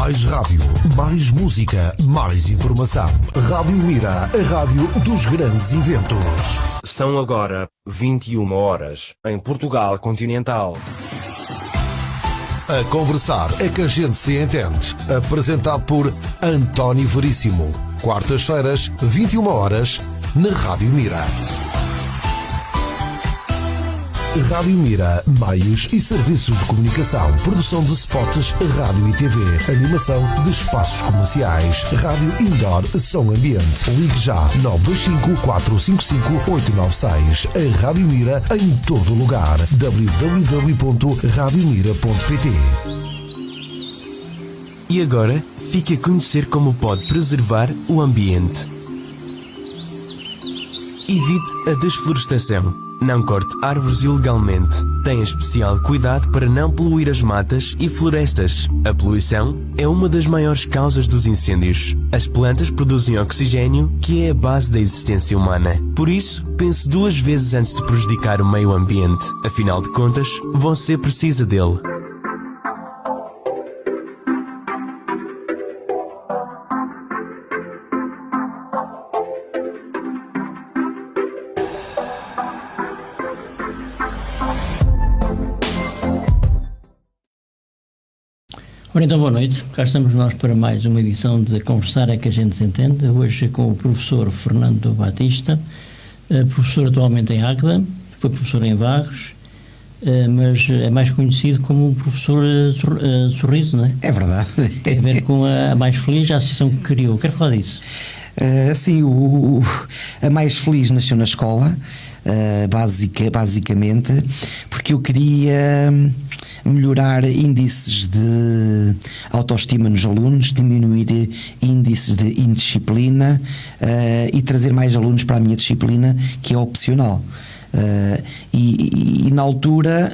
Mais rádio, mais música, mais informação. Rádio Mira, a rádio dos grandes eventos. São agora 21 horas em Portugal continental. A conversar é que a gente se entende. Apresentado por António Veríssimo. Quartas-feiras, 21 horas, na Rádio Mira. Rádio Mira, meios e serviços de comunicação, produção de spots, rádio e TV, animação de espaços comerciais, rádio indoor, som ambiente. Ligue já 925-455-896. A Rádio Mira em todo lugar. www.radiomira.pt. E agora, fique a conhecer como pode preservar o ambiente. Evite a desflorestação. Não corte árvores ilegalmente. Tenha especial cuidado para não poluir as matas e florestas. A poluição é uma das maiores causas dos incêndios. As plantas produzem oxigênio, que é a base da existência humana. Por isso, pense duas vezes antes de prejudicar o meio ambiente. Afinal de contas, você precisa dele. Ora então, boa noite. Cá estamos nós para mais uma edição de Conversar é que a gente se entende. Hoje com o professor Fernando Batista, professor atualmente em Águeda, foi professor em Vagos, mas é mais conhecido como o professor Sorriso, não é? É verdade. Tem a ver com a Mais Feliz, a associação que criou. Quero falar disso. Sim, a Mais Feliz nasceu na escola, basicamente, porque eu queria melhorar índices de autoestima nos alunos, diminuir índices de indisciplina e trazer mais alunos para a minha disciplina, que é opcional. E na altura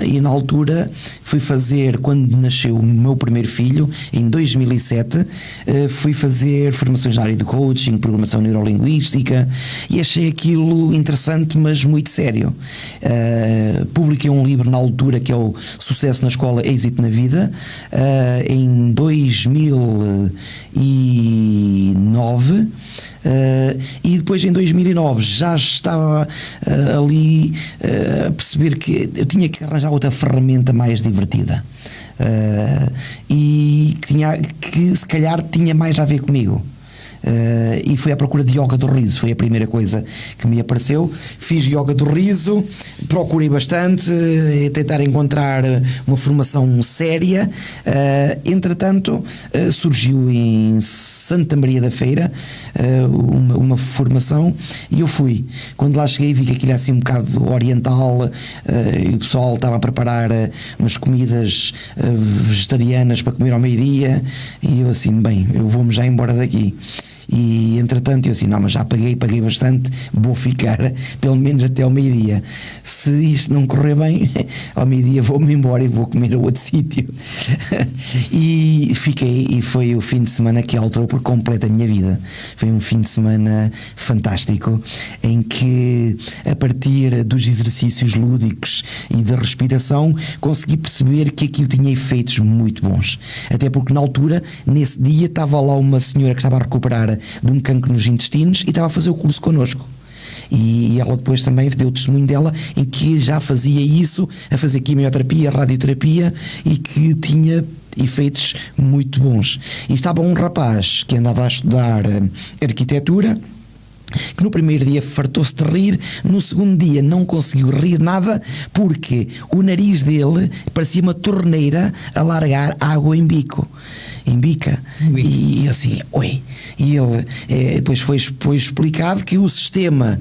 fui fazer, quando nasceu o meu primeiro filho, em 2007, fui fazer formações na área do coaching, programação neurolinguística, e achei aquilo interessante, mas muito sério. Publiquei um livro na altura, que é o Sucesso na Escola, Êxito na Vida, em 2009. E depois em 2009 já estava ali a perceber que eu tinha que arranjar outra ferramenta mais divertida, e que se calhar tinha mais a ver comigo. E fui à procura de yoga do riso, foi a primeira coisa que me apareceu. Fiz yoga do riso, procurei bastante, tentar encontrar uma formação séria. Entretanto, surgiu em Santa Maria da Feira uma formação, e eu fui. Quando lá cheguei, vi que aquilo era assim um bocado oriental, e o pessoal estava a preparar umas comidas vegetarianas para comer ao meio-dia, e eu assim, bem, eu vou-me já embora daqui. E entretanto eu assim, não, mas já paguei bastante, vou ficar pelo menos até ao meio-dia. Se isto não correr bem, ao meio-dia vou-me embora e vou comer a outro sítio. E fiquei, e foi o fim de semana que alterou por completo a minha vida. Foi um fim de semana fantástico, em que a partir dos exercícios lúdicos e da respiração consegui perceber que aquilo tinha efeitos muito bons. Até porque na altura, nesse dia, estava lá uma senhora que estava a recuperar de um cancro nos intestinos e estava a fazer o curso connosco. E ela depois também deu o testemunho dela em que já fazia isso, a fazer quimioterapia, radioterapia, e que tinha efeitos muito bons. E estava um rapaz que andava a estudar arquitetura, que no primeiro dia fartou-se de rir, no segundo dia não conseguiu rir nada, porque o nariz dele parecia uma torneira a largar água em bica. E assim, oi. E ele depois foi explicado que o sistema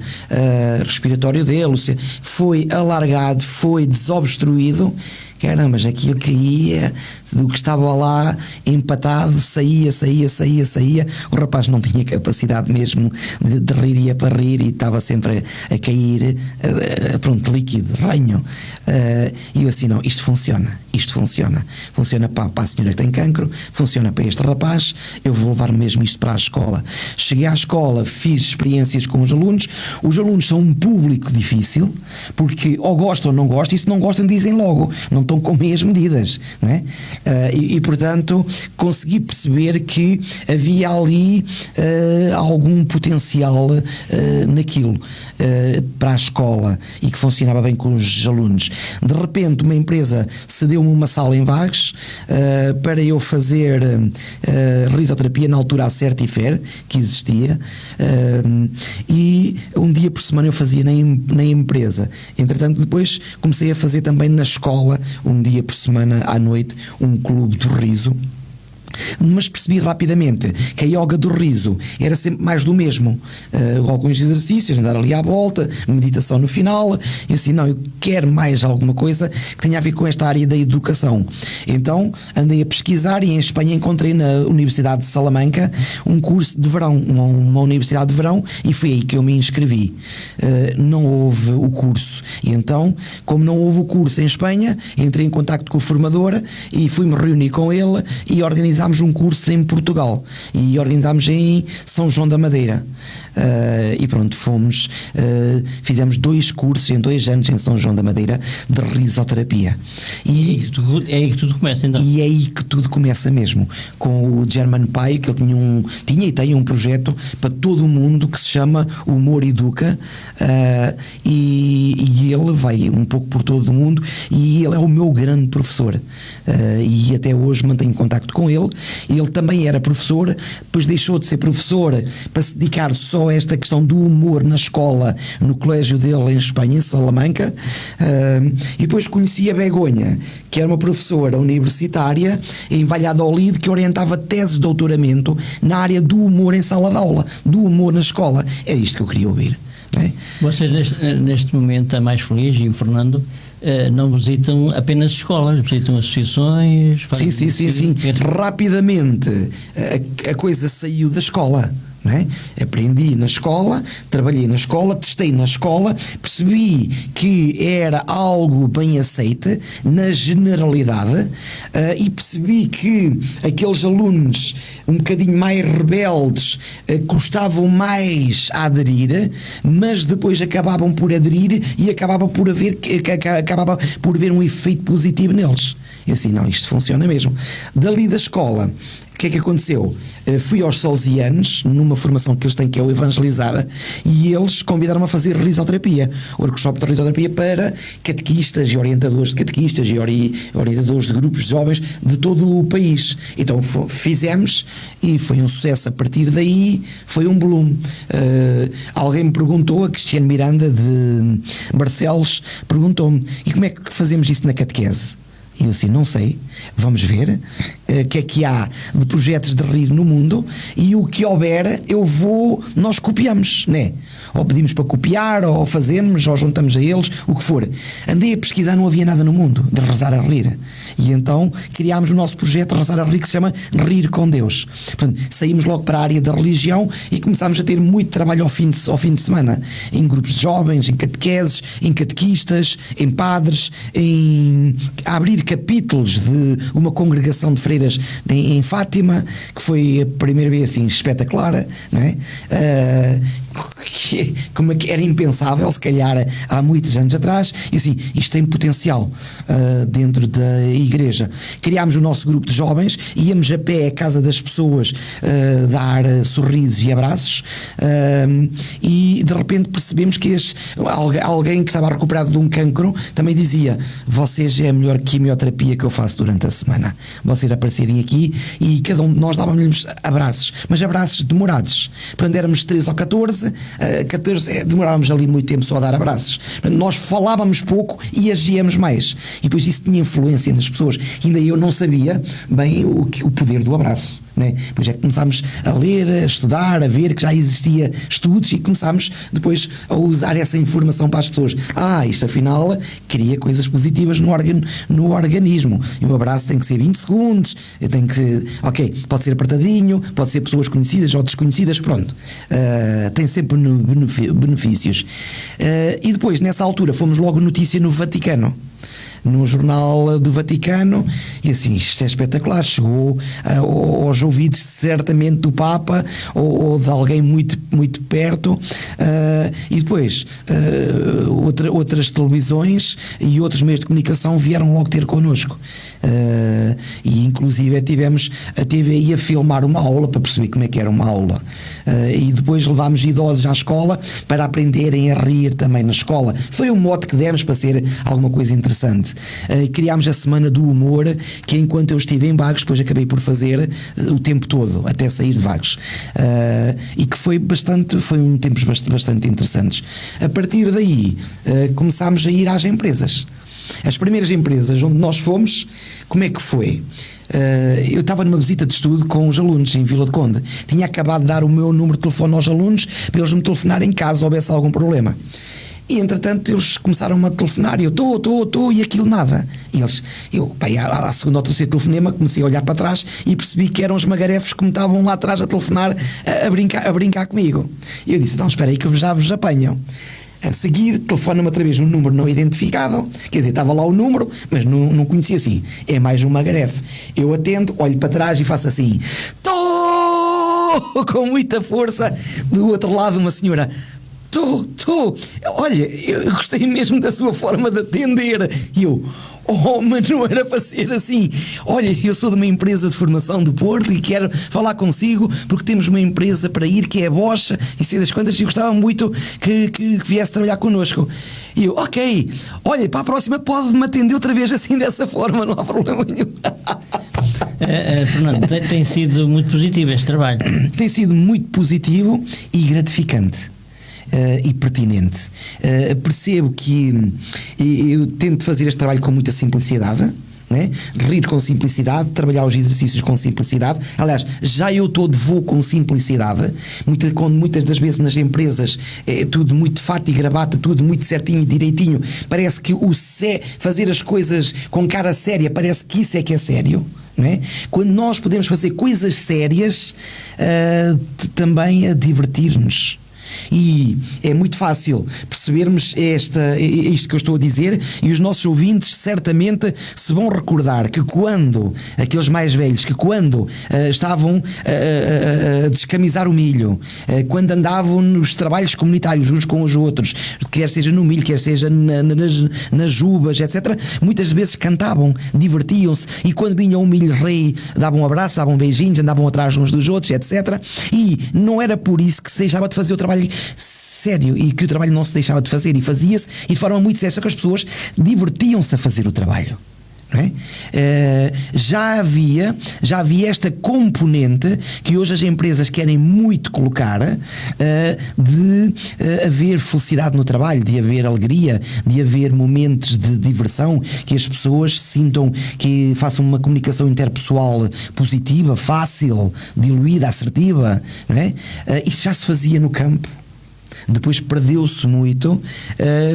respiratório dele foi alargado, foi desobstruído. Caramba, mas aquilo que ia, do que estava lá empatado, saía. O rapaz não tinha capacidade mesmo de rir, ia para rir e estava sempre a cair, pronto, líquido, ranho. E eu assim, não, isto funciona para a senhora que tem cancro, funciona para este rapaz, eu vou levar mesmo isto para a escola. Cheguei à escola, fiz experiências com os alunos são um público difícil, porque ou gostam ou não gostam, e se não gostam dizem logo, não estou contam com meias medidas, não é? E portanto consegui perceber que havia ali algum potencial naquilo para a escola e que funcionava bem com os alunos. De repente uma empresa cedeu-me uma sala em Vagos para eu fazer risoterapia, na altura a Certifer, que existia, e um dia por semana eu fazia na empresa. Entretanto depois comecei a fazer também na escola, um dia por semana à noite, um clube do riso. Mas percebi rapidamente que a yoga do riso era sempre mais do mesmo, alguns exercícios, andar ali à volta, meditação no final. Eu assim, não, eu quero mais alguma coisa que tenha a ver com esta área da educação. Então andei a pesquisar e em Espanha encontrei na Universidade de Salamanca um curso de verão, uma universidade de verão, e foi aí que eu me inscrevi. Não houve o curso, e então, como não houve o curso em Espanha, entrei em contacto com o formador e fui-me reunir com ele e organizámos um curso em Portugal e organizámos em São João da Madeira. E pronto, fizemos 2 cursos em 2 anos em São João da Madeira de risoterapia. E é aí que tudo começa, então? E é aí que tudo começa mesmo, com o German Pai, que ele tinha e tem um projeto para todo o mundo que se chama Humor Educa, e ele vai um pouco por todo o mundo, e ele é o meu grande professor, e até hoje mantenho contacto com ele. Ele também era professor, depois deixou de ser professor para se dedicar só a esta questão do humor na escola, no colégio dele em Espanha, em Salamanca, e depois conheci a Begonha, que era uma professora universitária em Valladolid, que orientava teses de doutoramento na área do humor em sala de aula, do humor na escola. É isto que eu queria ouvir. É? Vocês neste momento está mais feliz, e o Fernando não visitam apenas escolas, visitam associações. Sim. Rapidamente a coisa saiu da escola. Não é? Aprendi na escola, trabalhei na escola, testei na escola, percebi que era algo bem aceite na generalidade, e percebi que aqueles alunos um bocadinho mais rebeldes custavam mais a aderir, mas depois acabavam por aderir e acabava por ver um efeito positivo neles. Eu assim, não, isto funciona mesmo. Dali da escola, o que é que aconteceu? Fui aos Salesianos, numa formação que eles têm, que é o Evangelizar, e eles convidaram-me a fazer risoterapia, workshop de risoterapia para catequistas e orientadores de catequistas e orientadores de grupos de jovens de todo o país. Então fizemos e foi um sucesso. A partir daí foi um bloom. Alguém me perguntou, a Cristiane Miranda de Barcelos perguntou-me: e como é que fazemos isso na catequese? E eu assim, não sei, vamos ver o que é que há de projetos de rir no mundo, e o que houver nós copiamos, né? Ou pedimos para copiar, ou fazemos, ou juntamos a eles, o que for. Andei a pesquisar, não havia nada no mundo de rezar a rir, e então criámos o nosso projeto Rezar a Rir, que se chama Rir com Deus. Portanto, saímos logo para a área da religião e começámos a ter muito trabalho ao fim de semana, em grupos de jovens, em catequeses, em catequistas, em padres, a abrir capítulos de uma congregação de freiras em Fátima, que foi a primeira vez assim espetacular, não é? Como é que era impensável, se calhar há muitos anos atrás, e assim, isto tem potencial dentro da igreja. Criámos o nosso grupo de jovens, íamos a pé à casa das pessoas dar sorrisos e abraços, e de repente percebemos que alguém que estava recuperado de um cancro também dizia: vocês é a melhor quimioterapia que eu faço durante a semana, vocês aparecerem aqui, e cada um de nós dávamos-lhes abraços, mas abraços demorados. Portanto, éramos 13 ou 14, demorávamos ali muito tempo só a dar abraços. Portanto, nós falávamos pouco e agíamos mais, e depois isso tinha influência nas pessoas. Ainda eu não sabia bem o poder do abraço, né? Depois é que começámos a ler, a estudar, a ver que já existia estudos, e começámos depois a usar essa informação para as pessoas. Isto afinal cria coisas positivas no organismo, e o abraço tem que ser 20 segundos, tem que ser, pode ser apertadinho, pode ser pessoas conhecidas ou desconhecidas, pronto, tem sempre benefícios. E depois, nessa altura, fomos logo notícia no Vaticano. num jornal do Vaticano, e assim, isto é espetacular, chegou aos ouvidos certamente do Papa ou de alguém muito, muito perto, e depois outras televisões e outros meios de comunicação vieram logo ter connosco, e inclusive tivemos a TVI a filmar uma aula para perceber como é que era uma aula, e depois levámos idosos à escola para aprenderem a rir também na escola. Foi um mote que demos para ser alguma coisa interessante. Criámos a Semana do Humor, que enquanto eu estive em Vagos, depois acabei por fazer o tempo todo, até sair de Vagos, e que foi um tempos bastante interessantes. A partir daí começámos a ir às empresas. As primeiras empresas onde nós fomos, como é que foi? Eu estava numa visita de estudo com os alunos em Vila de Conde. Tinha acabado de dar o meu número de telefone aos alunos para eles me telefonarem caso houvesse algum problema. E entretanto eles começaram-me a telefonar e eu estou e aquilo nada. E à segunda ou terceira telefonema comecei a olhar para trás e percebi que eram os magarefos que me estavam lá atrás a telefonar, a brincar comigo. E eu disse, então espera aí que já vos apanham. A seguir, telefona-me outra vez um número não identificado, quer dizer, estava lá o número, mas não conhecia assim. É mais um magarefe. Eu atendo, olho para trás e faço assim, com muita força. Do outro lado, uma senhora, olha, eu gostei mesmo da sua forma de atender. E eu, mas não era para ser assim. Olha, eu sou de uma empresa de formação do Porto e quero falar consigo porque temos uma empresa para ir que é a Bosch e sei das quantas, e gostava muito que viesse trabalhar connosco. E eu, ok, olha, para a próxima pode-me atender outra vez assim, dessa forma, não há problema nenhum. Fernando, tem sido muito positivo este trabalho. Tem sido muito positivo e gratificante. E pertinente. Percebo que eu tento fazer este trabalho com muita simplicidade, né? Rir com simplicidade, trabalhar os exercícios com simplicidade. Aliás, já eu todo vou com simplicidade. Muitas das vezes nas empresas é tudo muito de fato e gravata, tudo muito certinho e direitinho. Parece que fazer as coisas com cara séria, parece que isso é que é sério. Não é? Quando nós podemos fazer coisas sérias, também a divertir-nos. E é muito fácil percebermos isto que eu estou a dizer, e os nossos ouvintes certamente se vão recordar que quando aqueles mais velhos, que quando estavam a descamisar o milho, quando andavam nos trabalhos comunitários uns com os outros, quer seja no milho, quer seja nas uvas, etc., muitas vezes cantavam, divertiam-se, e quando vinha o milho rei, davam um abraço, davam beijinhos, andavam atrás uns dos outros, etc. E não era por isso que se deixava de fazer o trabalho sério, e que o trabalho não se deixava de fazer, e fazia-se e de forma muito séria, só que as pessoas divertiam-se a fazer o trabalho. Não é? Já havia esta componente que hoje as empresas querem muito colocar, de haver felicidade no trabalho, de haver alegria, de haver momentos de diversão, que as pessoas sintam, que façam uma comunicação interpessoal positiva, fácil, diluída, assertiva, não é? Isto já se fazia no campo. Depois perdeu-se muito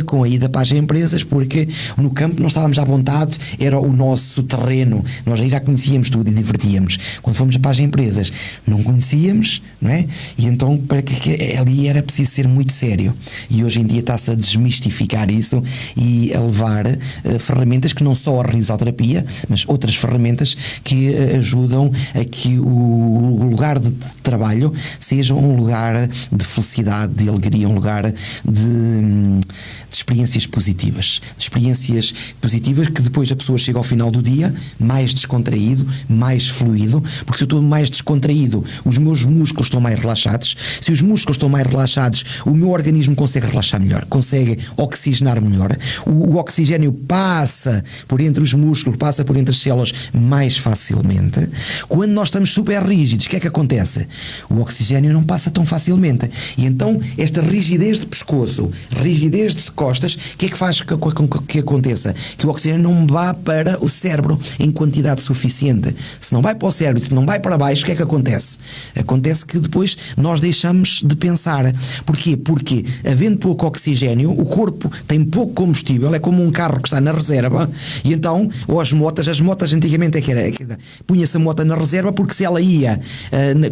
com a ida para as empresas, porque no campo nós estávamos à vontade, era o nosso terreno, nós aí já conhecíamos tudo e divertíamos. Quando fomos para as empresas não conhecíamos, não é? E então ali era preciso ser muito sério, e hoje em dia está-se a desmistificar isso e a levar ferramentas que não só a risoterapia, mas outras ferramentas que ajudam a que o lugar de trabalho seja um lugar de felicidade, de alegria, um lugar de experiências positivas. De experiências positivas que depois a pessoa chega ao final do dia mais descontraído, mais fluido, porque se eu estou mais descontraído, os meus músculos estão mais relaxados. Se os músculos estão mais relaxados, o meu organismo consegue relaxar melhor, consegue oxigenar melhor. O oxigênio passa por entre os músculos, passa por entre as células mais facilmente. Quando nós estamos super rígidos, o que é que acontece? O oxigênio não passa tão facilmente. E então esta rigidez de pescoço, rigidez de costas, o que é que faz que aconteça? Que o oxigênio não vá para o cérebro em quantidade suficiente. Se não vai para o cérebro, se não vai para baixo, o que é que acontece? Acontece que depois nós deixamos de pensar. Porquê? Porque havendo pouco oxigênio, o corpo tem pouco combustível, é como um carro que está na reserva, e então, ou as motas antigamente punha-se a moto na reserva, porque se ela ia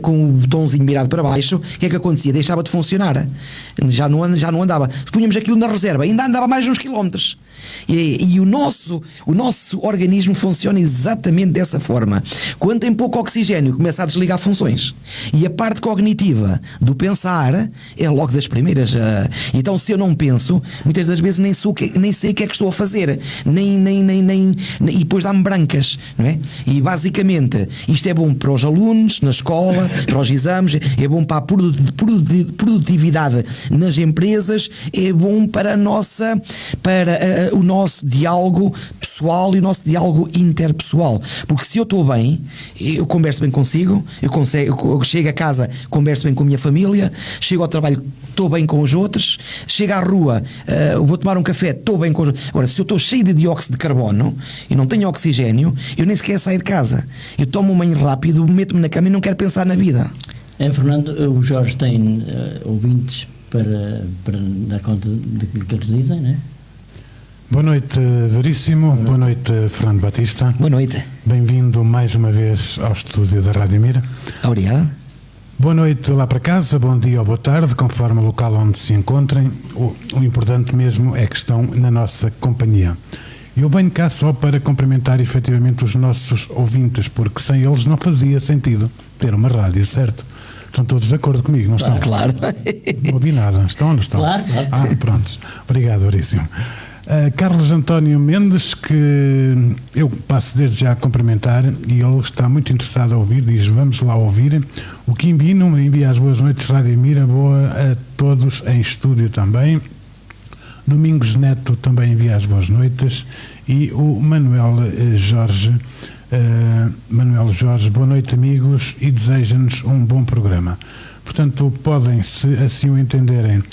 com o botãozinho mirado para baixo, o que é que acontecia? Deixava de funcionar. Já não andava. Punhamos aquilo na reserva ainda andava mais uns quilómetros. E o nosso organismo funciona exatamente dessa forma. Quando tem pouco oxigênio, começa a desligar funções. E a parte cognitiva do pensar é logo das primeiras. Então, se eu não penso, muitas das vezes nem sei o que é que estou a fazer. E depois dá-me brancas, não é? E basicamente, isto é bom para os alunos, na escola, para os exames, é bom para a produtividade nas empresas, é bom para o nosso diálogo pessoal e o nosso diálogo interpessoal. Porque se eu estou bem, eu converso bem consigo, eu chego a casa, converso bem com a minha família, chego ao trabalho, estou bem com os outros, chego à rua, vou tomar um café, estou bem com os outros. Agora, se eu estou cheio de dióxido de carbono e não tenho oxigênio, eu nem sequer saio de casa. Eu tomo um banho rápido, meto-me na cama e não quero pensar na vida. Fernando, o Jorge tem ouvintes para dar conta daquilo que eles dizem, não é? Boa noite, Veríssimo. Boa noite, Fernando Batista. Boa noite. Bem-vindo mais uma vez ao estúdio da Rádio Mira. Obrigado. Boa noite lá para casa, bom dia ou boa tarde, conforme o local onde se encontrem. O importante mesmo é que estão na nossa companhia. Eu venho cá só para cumprimentar efetivamente os nossos ouvintes, porque sem eles não fazia sentido ter uma rádio, certo? Estão todos de acordo comigo, não estão? Claro. Não ouvi nada. Estão ou não estão? Claro. Pronto. Obrigado, Veríssimo. Carlos António Mendes, que eu passo desde já a cumprimentar, e ele está muito interessado a ouvir, diz: vamos lá ouvir. O Quimbino me envia as boas noites, Rádio Mira, boa a todos em estúdio também. Domingos Neto também envia as boas noites, e o Manuel Jorge, boa noite amigos, e deseja-nos um bom programa. Portanto, podem, se assim o entenderem.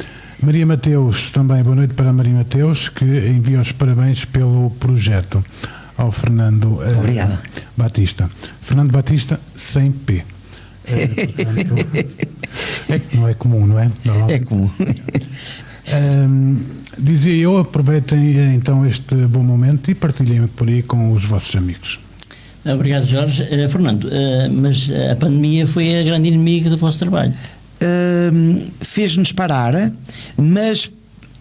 Maria Mateus, também boa noite para Maria Mateus, que envia os parabéns pelo projeto ao Fernando Batista. Fernando Batista sem P. Portanto, não é comum, não é? Não. É comum. Dizia eu, aproveitem então este bom momento e partilhem por aí com os vossos amigos. Obrigado, Jorge. Fernando, mas a pandemia foi a grande inimiga do vosso trabalho. Fez-nos parar, mas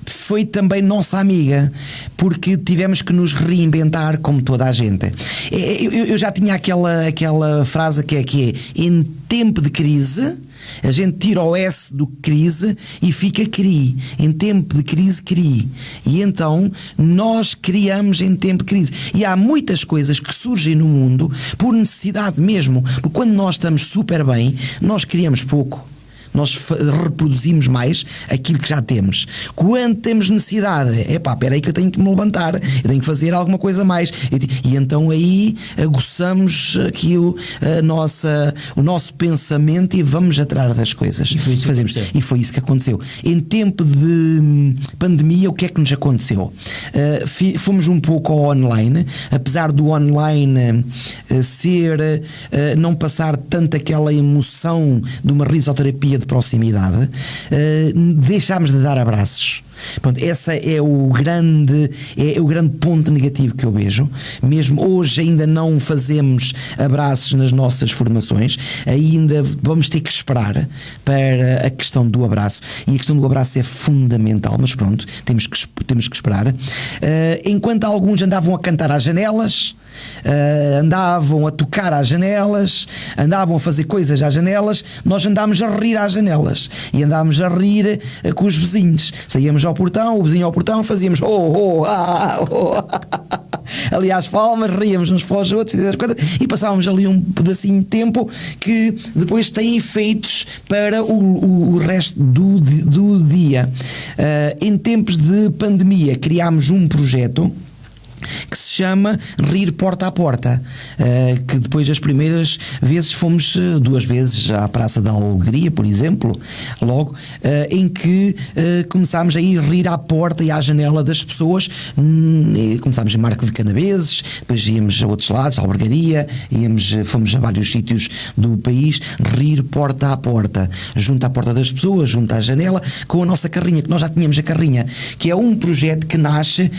foi também nossa amiga, porque tivemos que nos reinventar como toda a gente. Eu já tinha aquela frase que é em tempo de crise a gente tira o S do crise e fica CRI. Em tempo de crise, CRI. E então nós criamos em tempo de crise. E há muitas coisas que surgem no mundo por necessidade mesmo, porque quando nós estamos super bem, nós criamos pouco. Nós reproduzimos mais aquilo que já temos. Quando temos necessidade, espera aí que eu tenho que me levantar, eu tenho que fazer alguma coisa mais. E então aí aguçamos aqui o nosso pensamento e vamos atrás das coisas. E foi isso que aconteceu. Em tempo de pandemia, o que é que nos aconteceu? Fomos um pouco ao online, apesar do online não passar tanto aquela emoção de uma risoterapia de proximidade, deixámos de dar abraços. Pronto, essa é o grande ponto negativo que eu vejo. Mesmo hoje ainda não fazemos abraços nas nossas formações, ainda vamos ter que esperar para a questão do abraço, e a questão do abraço é fundamental, mas pronto, temos que esperar. Enquanto alguns andavam a cantar às janelas, andavam a tocar às janelas, andavam a fazer coisas às janelas, nós andámos a rir às janelas e andámos a rir com os vizinhos. Saíamos ao portão, o vizinho ao portão, fazíamos ali às palmas, ríamos uns para os outros e passávamos ali um pedacinho de tempo que depois tem efeitos para o resto do dia. Em tempos de pandemia criámos um projeto que se chama Rir Porta a Porta, que depois das primeiras vezes fomos 2 vezes à Praça da Alegria, por exemplo, logo, em que começámos a ir rir à porta e à janela das pessoas. Começámos em Marco de Canaveses, depois íamos a outros lados, à Albergaria, fomos a vários sítios do país, rir porta a porta, junto à porta das pessoas, junto à janela, com a nossa carrinha, que nós já tínhamos a carrinha, que é um projeto que nasce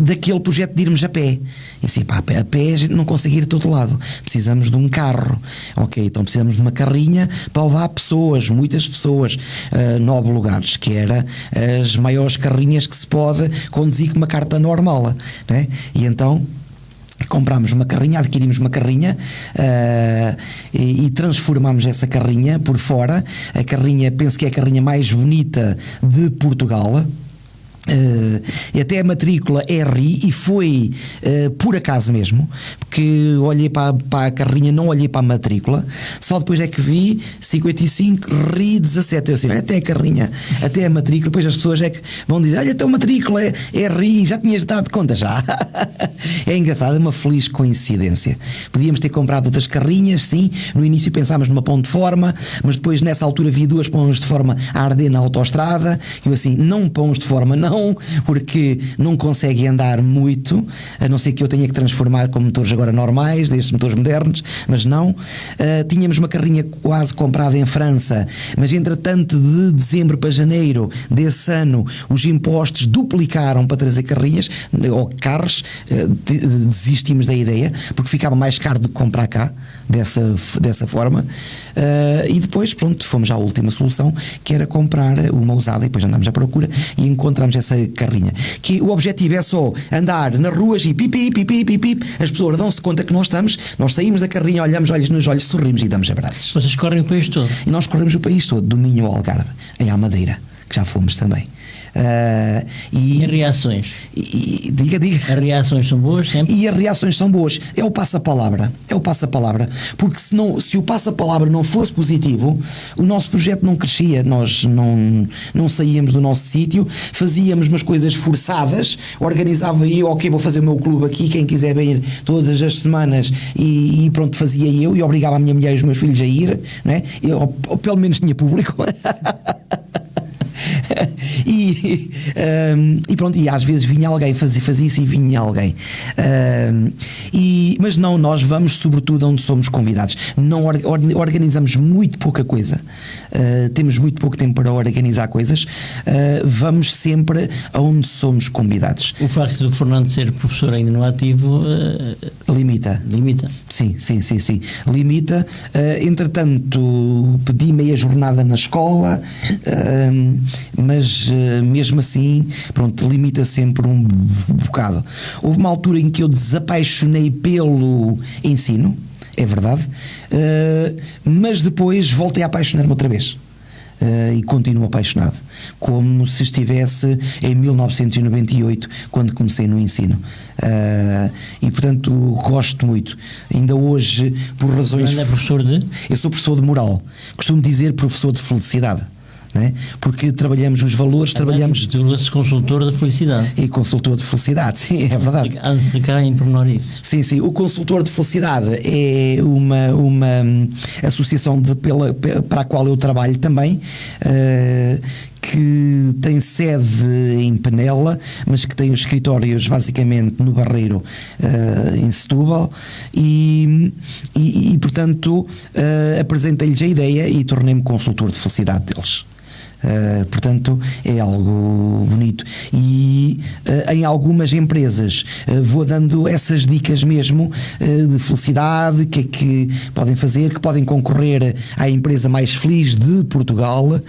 daquele projeto projeto de irmos a pé. E assim, pá, a pé a gente não consegue ir a todo lado. Precisamos de um carro. Ok, então precisamos de uma carrinha para levar pessoas, muitas pessoas, 9 lugares, que era as maiores carrinhas que se pode conduzir com uma carta normal, né? E então comprámos uma carrinha, adquirimos uma carrinha e transformámos essa carrinha por fora. A carrinha, penso que é a carrinha mais bonita de Portugal. Até a matrícula RI, e foi por acaso mesmo, porque olhei para a carrinha, não olhei para a matrícula, só depois é que vi 55 RI 17. Eu assim, até a carrinha, até a matrícula, depois as pessoas é que vão dizer, olha, até a matrícula é RI, já tinhas dado conta já. É engraçado, é uma feliz coincidência. Podíamos ter comprado outras carrinhas, sim, no início pensámos numa ponte de forma, mas depois nessa altura vi 2 pontes de forma a arder na autoestrada, e eu assim, não pontos de forma não, porque não consegue andar muito, a não ser que eu tenha que transformar com motores agora normais, destes motores modernos, mas não. Tínhamos uma carrinha quase comprada em França, mas entretanto de dezembro para janeiro desse ano os impostos duplicaram para trazer carrinhas ou carros. Desistimos da ideia porque ficava mais caro do que comprar cá dessa forma, e depois pronto, fomos à última solução, que era comprar uma usada, e depois andámos à procura e encontramos essa carrinha, que o objetivo é só andar nas ruas e pipi, as pessoas dão-se conta que nós saímos da carrinha, olhamos olhos nos olhos, sorrimos e damos abraços. Vocês correm o país todo? E nós corremos o país todo, do Minho ao Algarve, aí à Madeira, que já fomos também. E reações? Diga. As reações são boas sempre? E as reações são boas. É o passa-palavra. Porque se o passa-palavra não fosse positivo, o nosso projeto não crescia. Nós não saíamos do nosso sítio, fazíamos umas coisas forçadas, organizava eu, ok, vou fazer o meu clube aqui, quem quiser vir todas as semanas, e pronto, fazia eu, e obrigava a minha mulher e os meus filhos a ir, né? Ou pelo menos tinha público. E pronto, e às vezes vinha alguém, fazia isso e vinha alguém, mas não, nós vamos sobretudo onde somos convidados. Não organizamos muito pouca coisa, temos muito pouco tempo para organizar coisas, vamos sempre aonde somos convidados. O facto do Fernando ser professor ainda no ativo limita. Sim, limita. Entretanto pedi meia jornada na escola, mas mesmo assim, pronto, limita sempre um bocado. Houve uma altura em que eu desapaixonei pelo ensino, é verdade, mas depois voltei a apaixonar-me outra vez. E continuo apaixonado, como se estivesse em 1998, quando comecei no ensino, e portanto gosto muito. Ainda hoje, por razões... Ainda é professor de? Eu sou professor de moral, costumo dizer professor de felicidade. né? Porque trabalhamos os valores, trabalhamos... Tu consultor de felicidade. E consultor de felicidade, sim, é verdade. Explicar em pormenor isso. Sim, sim. O consultor de felicidade é uma associação para a qual eu trabalho também, que tem sede em Penela, mas que tem os escritórios basicamente no Barreiro, em Setúbal, e portanto apresentei-lhes a ideia e tornei-me consultor de felicidade deles. Portanto é algo bonito e em algumas empresas vou dando essas dicas mesmo de felicidade, que é que podem fazer, que podem concorrer à empresa mais feliz de Portugal.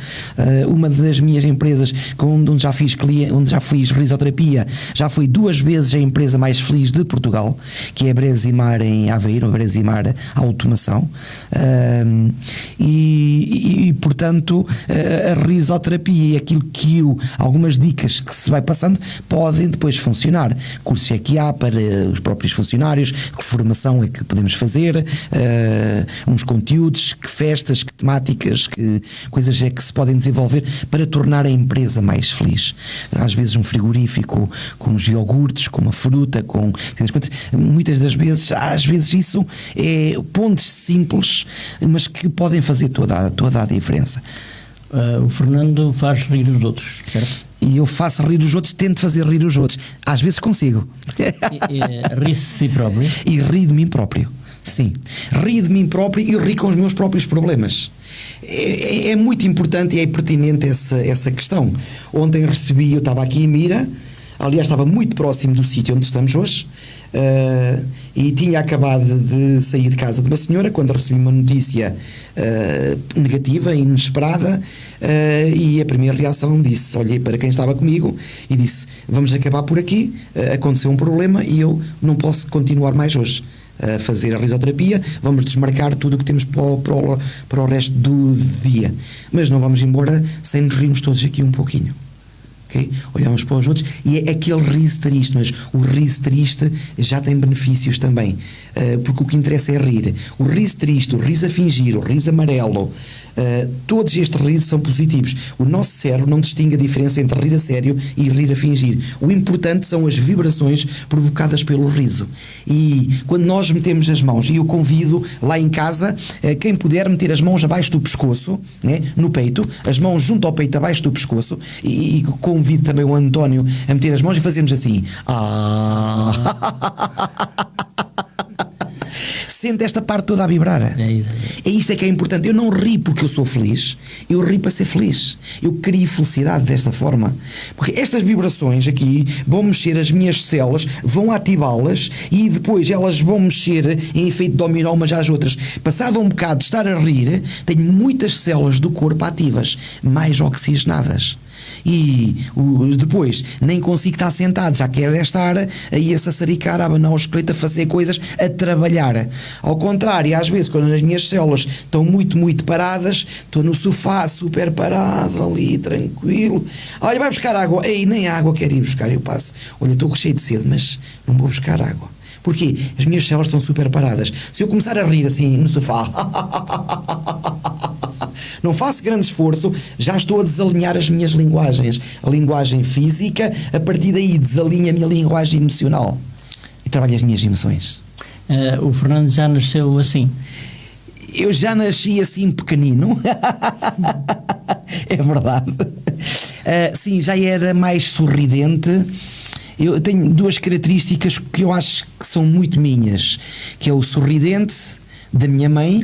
Uma das minhas empresas onde já fiz risoterapia, já foi 2 vezes a empresa mais feliz de Portugal, que é a Bresimar em Aveiro, a Bresimar Automação, e portanto a risoterapia e aquilo que algumas dicas que se vai passando podem depois funcionar. Cursos é que há para os próprios funcionários, que formação é que podemos fazer, uns conteúdos, que festas, que temáticas, que coisas é que se podem desenvolver para tornar a empresa mais feliz. Às vezes um frigorífico com os iogurtes, com uma fruta, com muitas das vezes, às vezes isso é pontos simples, mas que podem fazer toda a diferença. O Fernando faz rir os outros, certo? E eu faço rir os outros, tento fazer rir os outros. Às vezes consigo. Ri-se de si próprio? E ri de mim próprio, sim. Ri de mim próprio e ri com os meus próprios problemas. É muito importante e é pertinente essa questão. Ontem eu estava aqui em Mira, aliás estava muito próximo do sítio onde estamos hoje, e tinha acabado de sair de casa de uma senhora quando recebi uma notícia negativa, inesperada, e a primeira reação disse, olhei para quem estava comigo e disse, vamos acabar por aqui, aconteceu um problema e eu não posso continuar mais hoje a fazer a risoterapia, vamos desmarcar tudo o que temos para o resto do dia, mas não vamos embora sem nos rirmos todos aqui um pouquinho. Okay? Olhamos para os outros e é aquele riso triste, mas o riso triste já tem benefícios também, porque o que interessa é rir. O riso triste, o riso a fingir, o riso amarelo, todos estes risos são positivos. O nosso cérebro não distingue a diferença entre rir a sério e rir a fingir. O importante são as vibrações provocadas pelo riso. E quando nós metemos as mãos, e eu convido lá em casa, quem puder meter as mãos abaixo do pescoço, né, no peito, as mãos junto ao peito abaixo do pescoço, e convido também o António a meter as mãos e fazemos assim. Sente esta parte toda a vibrar. É isto que é importante. Eu não ri porque eu sou feliz, eu ri para ser feliz. Eu crio felicidade desta forma, porque estas vibrações aqui vão mexer as minhas células, vão ativá-las e depois elas vão mexer em efeito dominó umas às outras. Passado um bocado de estar a rir, tenho muitas células do corpo ativas, mais oxigenadas. E depois nem consigo estar sentado, já quero estar aí a sassaricar, a abanar o esqueleto, a fazer coisas, a trabalhar. Ao contrário, às vezes quando as minhas células estão muito paradas, estou no sofá super parado ali, tranquilo, olha, vai buscar água, ei, nem água quero ir buscar, eu passo, olha, estou cheio de sede, mas não vou buscar água. Porquê? As minhas células estão super paradas. Se eu começar a rir assim no sofá, não faço grande esforço, já estou a desalinhar as minhas linguagens. A linguagem física, a partir daí desalinha a minha linguagem emocional e trabalho as minhas emoções. O Fernando já nasceu assim? Eu já nasci assim pequenino. É verdade. Sim, já era mais sorridente. Eu tenho duas características que eu acho que são muito minhas, que é o sorridente da minha mãe,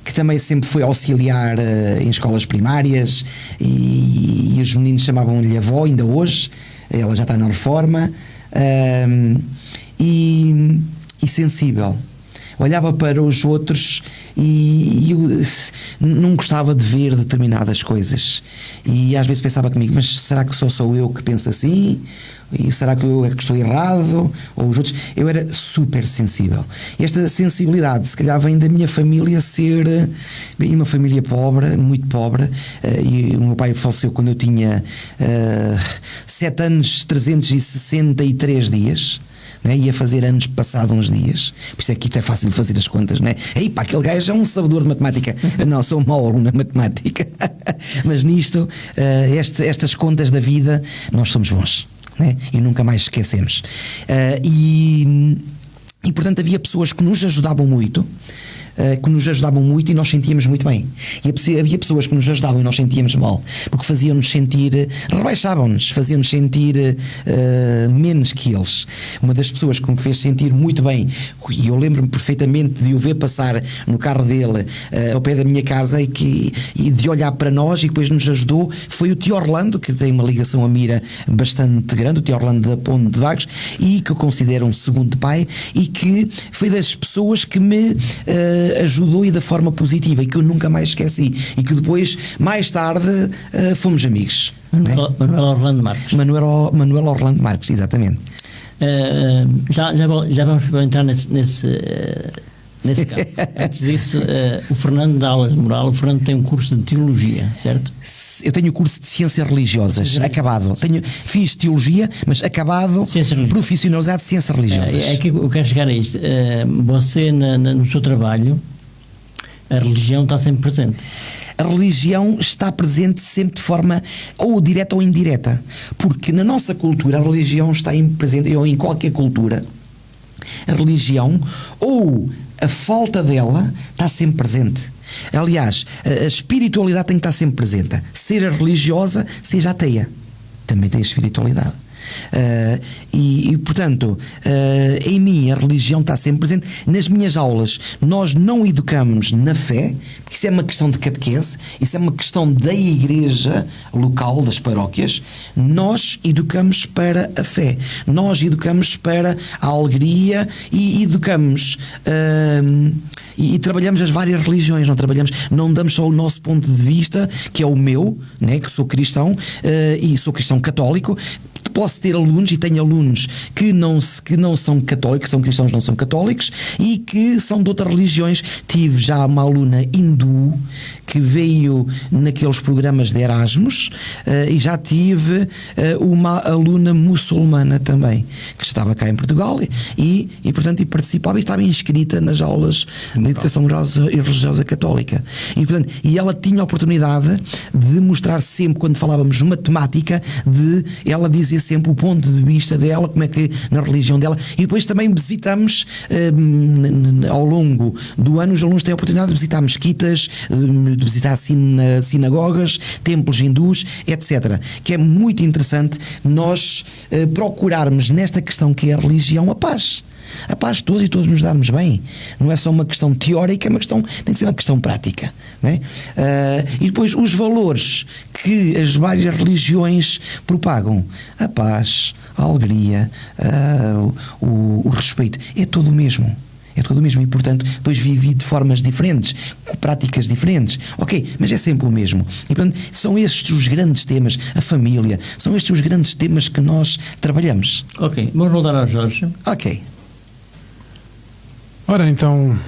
que também sempre foi auxiliar em escolas primárias, e os meninos chamavam-lhe avó ainda hoje, ela já está na reforma, e sensível. Olhava para os outros e eu não gostava de ver determinadas coisas, e às vezes pensava comigo, mas será que sou eu que penso assim? E será que eu é que estou errado? Ou os outros? Eu era super sensível. E esta sensibilidade se calhar vem da minha família ser uma família pobre, muito pobre, e o meu pai faleceu quando eu tinha 7 anos 363 dias. Né? Ia fazer anos passado uns dias. Por isso é que isto é fácil de fazer as contas, né? Ei pá, aquele gajo é um sabedor de matemática. Não, sou um mau aluno na matemática. Mas nisto, estas contas da vida, nós somos bons, né? E nunca mais esquecemos. E portanto havia pessoas que nos ajudavam muito, e nós sentíamos muito bem, e havia pessoas que nos ajudavam e nós sentíamos mal, porque faziam-nos sentir, rebaixavam-nos, faziam-nos sentir menos que eles. Uma das pessoas que me fez sentir muito bem, e eu lembro-me perfeitamente de o ver passar no carro dele ao pé da minha casa e de olhar para nós, e depois nos ajudou, foi o tio Orlando, que tem uma ligação a Mira bastante grande, o tio Orlando da Ponte de Vagos, e que eu considero um segundo pai, e que foi das pessoas que me ajudou, e da forma positiva, e que eu nunca mais esqueci, e que depois, mais tarde, fomos amigos. Manuel Orlando Marques. Manuel Orlando Marques, exatamente. Já vamos entrar nesse campo. Antes disso, o Fernando dá aulas de moral. O Fernando tem um curso de teologia, certo? Eu tenho o curso de ciências religiosas, acabado. Fiz teologia, mas acabado, profissionalizado de ciências religiosas. É que eu quero chegar a isto. Você, no seu trabalho, a religião está sempre presente. A religião está presente sempre de forma ou direta ou indireta, porque na nossa cultura a religião está presente, ou em qualquer cultura, a religião ou a falta dela está sempre presente. Aliás, a espiritualidade tem que estar sempre presente. Seja religiosa, seja ateia, também tem a espiritualidade. E portanto, em mim a religião está sempre presente. Nas minhas aulas nós não educamos na fé, porque isso é uma questão de catequese, isso é uma questão da igreja local, das paróquias. Nós educamos para a fé, nós educamos para a alegria e educamos e trabalhamos as várias religiões, não damos só o nosso ponto de vista, que é o meu, né, que sou cristão e sou cristão católico. Posso ter alunos, e tenho alunos que não são católicos, são cristãos, não são católicos, e que são de outras religiões. Tive já uma aluna hindu que veio naqueles programas de Erasmus, e já tive uma aluna muçulmana também, que estava cá em Portugal e portanto, participava e estava inscrita nas aulas de educação religiosa católica. E ela tinha a oportunidade de mostrar sempre, quando falávamos matemática, ela dizia sempre o ponto de vista dela, como é que na religião dela, e depois também visitamos ao longo do ano, os alunos têm a oportunidade de visitar mesquitas, de visitar sinagogas, templos hindus, etc. Que é muito interessante nós procurarmos nesta questão que é a religião a paz de todos e todos nos darmos bem. Não é só uma questão teórica, tem que ser uma questão prática, não é? E depois os valores que as várias religiões propagam, a paz, a alegria, o respeito, é tudo o mesmo. É tudo o mesmo e, portanto, depois vivi de formas diferentes, com práticas diferentes. Ok, mas é sempre o mesmo. E, portanto, são estes os grandes temas, a família, são estes os grandes temas que nós trabalhamos. Ok, vamos voltar ao Jorge. Ok. Ora, então,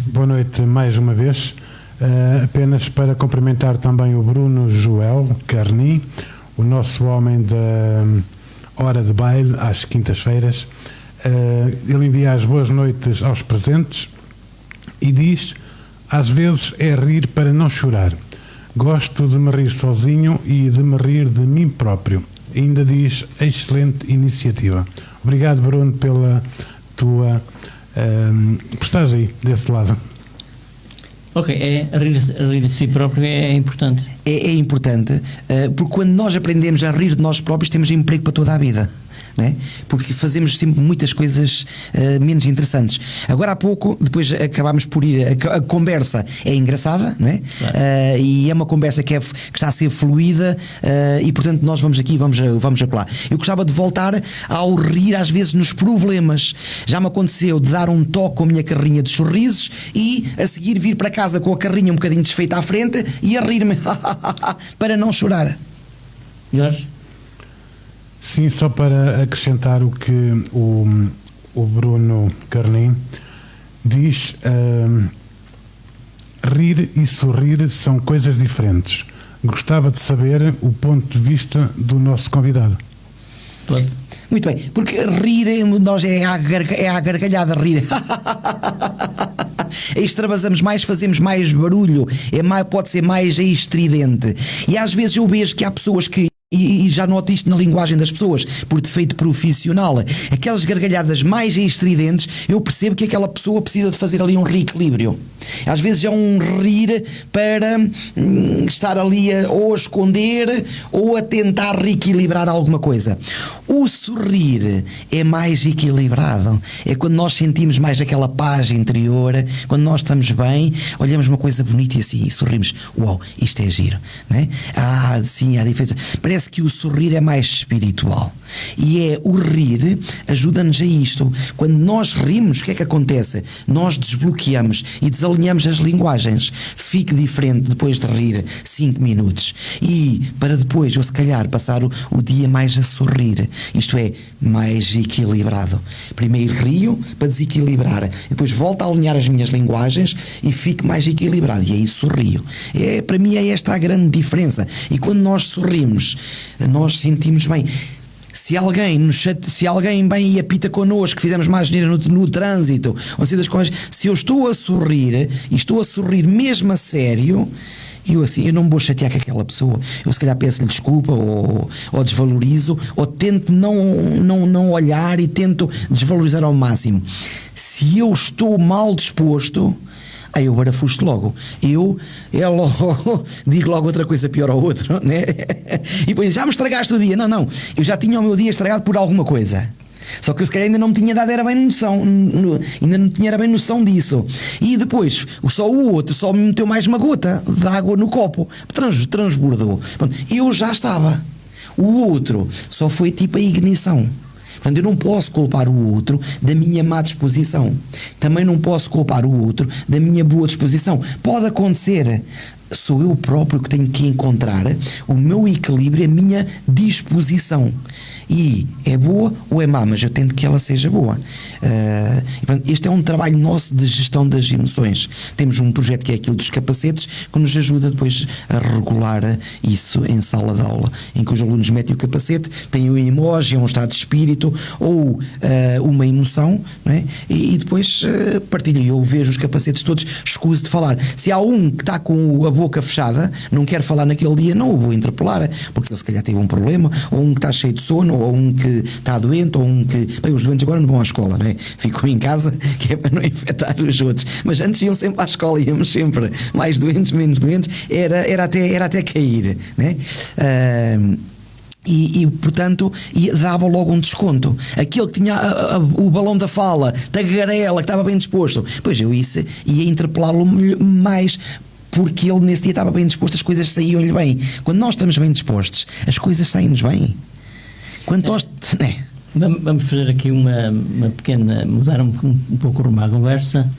boa noite mais uma vez. Apenas para cumprimentar também o Bruno Joel Carni, o nosso homem da hora de baile, às quintas-feiras. Ele envia as boas noites aos presentes e diz: às vezes é rir para não chorar. Gosto de me rir sozinho e de me rir de mim próprio. Ainda diz: excelente iniciativa. Obrigado, Bruno, pela tua por estares aí desse lado. Ok, rir de si próprio é importante. É importante, porque quando nós aprendemos a rir de nós próprios, temos emprego para toda a vida. Não é? Porque fazemos sempre muitas coisas menos interessantes. Agora há pouco, depois acabámos por ir, a conversa é engraçada, não é? Claro. E é uma conversa que está a ser fluida, e portanto nós vamos aqui, vamos a lá. Eu gostava de voltar ao rir às vezes nos problemas. Já me aconteceu de dar um toque com a minha carrinha de sorrisos e a seguir vir para casa com a carrinha um bocadinho desfeita à frente e a rir-me para não chorar. Jorge? Sim, só para acrescentar o que o Bruno Carnim diz, rir e sorrir são coisas diferentes. Gostava de saber o ponto de vista do nosso convidado. Pode. Muito bem, porque rir nós é a gargalhada rir. Extravasamos mais, fazemos mais barulho, pode ser mais estridente. E às vezes eu vejo que há pessoas que, e já noto isto na linguagem das pessoas, por defeito profissional, aquelas gargalhadas mais estridentes, eu percebo que aquela pessoa precisa de fazer ali um reequilíbrio. Às vezes é um rir para estar ali ou a esconder ou a tentar reequilibrar alguma coisa. O sorrir é mais equilibrado, é quando nós sentimos mais aquela paz interior, quando nós estamos bem, olhamos uma coisa bonita e assim, e sorrimos. Uau, isto é giro, não é? Sim, há diferença. Parece que o sorrir é mais espiritual. E o rir ajuda-nos a isto. Quando nós rimos, o que é que acontece? Nós desbloqueamos e desalinhamos as linguagens. Fique diferente depois de rir 5 minutos. E para depois, ou se calhar, passar o dia mais a sorrir. Isto é, mais equilibrado. Primeiro rio para desequilibrar. Depois volto a alinhar as minhas linguagens e fico mais equilibrado. E aí sorrio. Para mim é esta a grande diferença. E quando nós sorrimos, nós sentimos bem. Se alguém vem e apita connosco, que fizemos mais dinheiro no trânsito, ou seja, das coisas, se eu estou a sorrir, e estou a sorrir mesmo a sério, eu não me vou chatear com aquela pessoa. Eu se calhar peço-lhe desculpa ou desvalorizo, ou tento não olhar e tento desvalorizar ao máximo. Se eu estou mal disposto, eu barafusto logo. Digo logo outra coisa pior ao outro, né? E depois já me estragaste o dia. Não, eu já tinha o meu dia estragado por alguma coisa. Só que eu se calhar ainda não me tinha dado era bem noção, ainda não tinha era bem noção disso. E depois, só o outro só me meteu mais uma gota de água no copo, transbordou. Eu já estava. O outro só foi tipo a ignição. Portanto, eu não posso culpar o outro da minha má disposição. Também não posso culpar o outro da minha boa disposição. Pode acontecer. Sou eu próprio que tenho que encontrar o meu equilíbrio, a minha disposição. E é boa ou é má, mas eu tento que ela seja boa. Este é um trabalho nosso de gestão das emoções. Temos um projeto que é aquilo dos capacetes, que nos ajuda depois a regular isso em sala de aula, em que os alunos metem o capacete, têm um emoji, um estado de espírito ou uma emoção, não é? E depois partilham. Eu vejo os capacetes todos, escuso de falar. Se há um que está com a boca fechada, não quer falar naquele dia, não o vou interpelar, porque ele se calhar teve um problema, ou um que está cheio de sono, ou um que está doente, ou um que... Bem, os doentes agora não vão à escola, não é? Ficam em casa, que é para não infectar os outros. Mas antes iam sempre à escola, íamos sempre mais doentes, menos doentes, era até cair, não é? E portanto dava logo um desconto. Aquele que tinha o balão da fala, da garela, que estava bem disposto, pois eu ia interpelá-lo mais, porque ele nesse dia estava bem disposto, as coisas saíam-lhe bem. Quando nós estamos bem dispostos, as coisas saem-nos bem. Quando nós... Vamos fazer aqui uma pequena... mudar um pouco o rumo à conversa.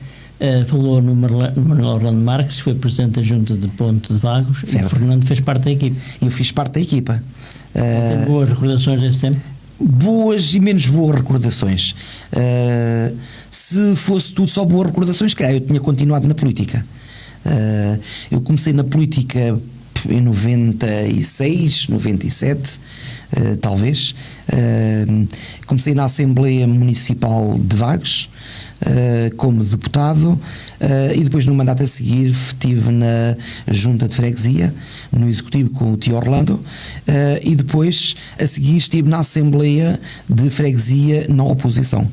Falou no Manuel Orlando Marques, foi presidente da Junta de Ponte de Vagos, certo. E o Fernando fez parte da equipa. Eu fiz parte da equipa. Tem boas recordações desse tempo? Boas e menos boas recordações. Se fosse tudo só boas recordações, claro, eu tinha continuado na política. Eu comecei na política em 96, 97, talvez. Comecei na Assembleia Municipal de Vagos como deputado, e depois no mandato a seguir estive na Junta de Freguesia, no Executivo com o tio Orlando, e depois a seguir estive na Assembleia de Freguesia na oposição.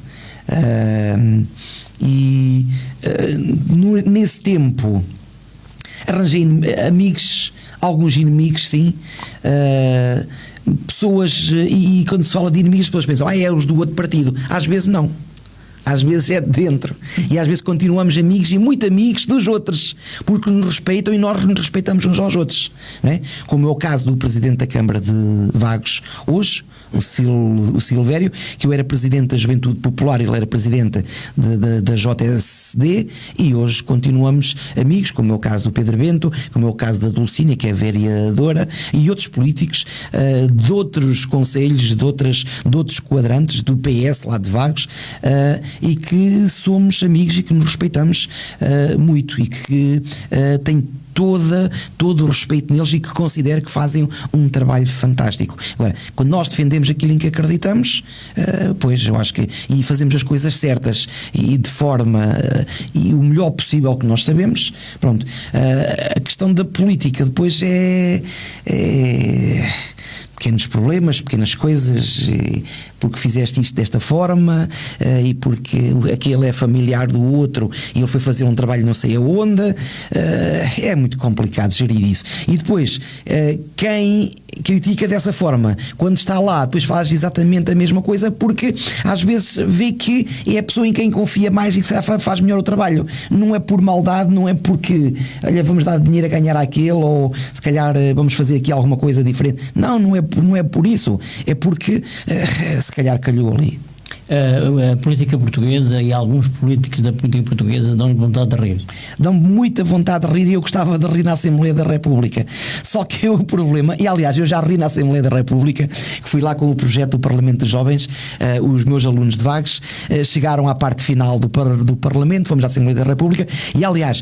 Nesse tempo arranjei amigos, alguns inimigos, sim, pessoas, e quando se fala de inimigos as pessoas pensam, é os do outro partido. Às vezes não, às vezes é de dentro, e às vezes continuamos amigos e muito amigos dos outros, porque nos respeitam e nós nos respeitamos uns aos outros, não é? Como é o caso do Presidente da Câmara de Vagos hoje, o Silvério, que eu era Presidente da Juventude Popular, ele era Presidente da JSD, e hoje continuamos amigos, como é o caso do Pedro Bento, como é o caso da Dulcínia, que é vereadora, e outros políticos de outros concelhos, de outros quadrantes do PS lá de Vagos, e que somos amigos e que nos respeitamos muito, e que tem todo o respeito neles, e que considero que fazem um trabalho fantástico. Agora, quando nós defendemos aquilo em que acreditamos, pois eu acho que, e fazemos as coisas certas e de forma e o melhor possível que nós sabemos, pronto. A questão da política depois é pequenos problemas, pequenas coisas, porque fizeste isto desta forma, e porque aquele é familiar do outro e ele foi fazer um trabalho não sei aonde. É muito complicado gerir isso. E depois, quem critica dessa forma, quando está lá, depois faz exatamente a mesma coisa, porque às vezes vê que é a pessoa em quem confia mais e que faz melhor o trabalho. Não é por maldade, não é porque, olha, vamos dar dinheiro a ganhar àquele, ou se calhar vamos fazer aqui alguma coisa diferente. Não é por isso. É porque se calhar calhou ali. A política portuguesa e alguns políticos da política portuguesa dão-lhe vontade de rir. Dão-me muita vontade de rir, e eu gostava de rir na Assembleia da República. Só que o problema, e aliás eu já ri na Assembleia da República, que fui lá com o projeto do Parlamento dos Jovens, os meus alunos de Vagos chegaram à parte final do Parlamento, fomos à Assembleia da República, e aliás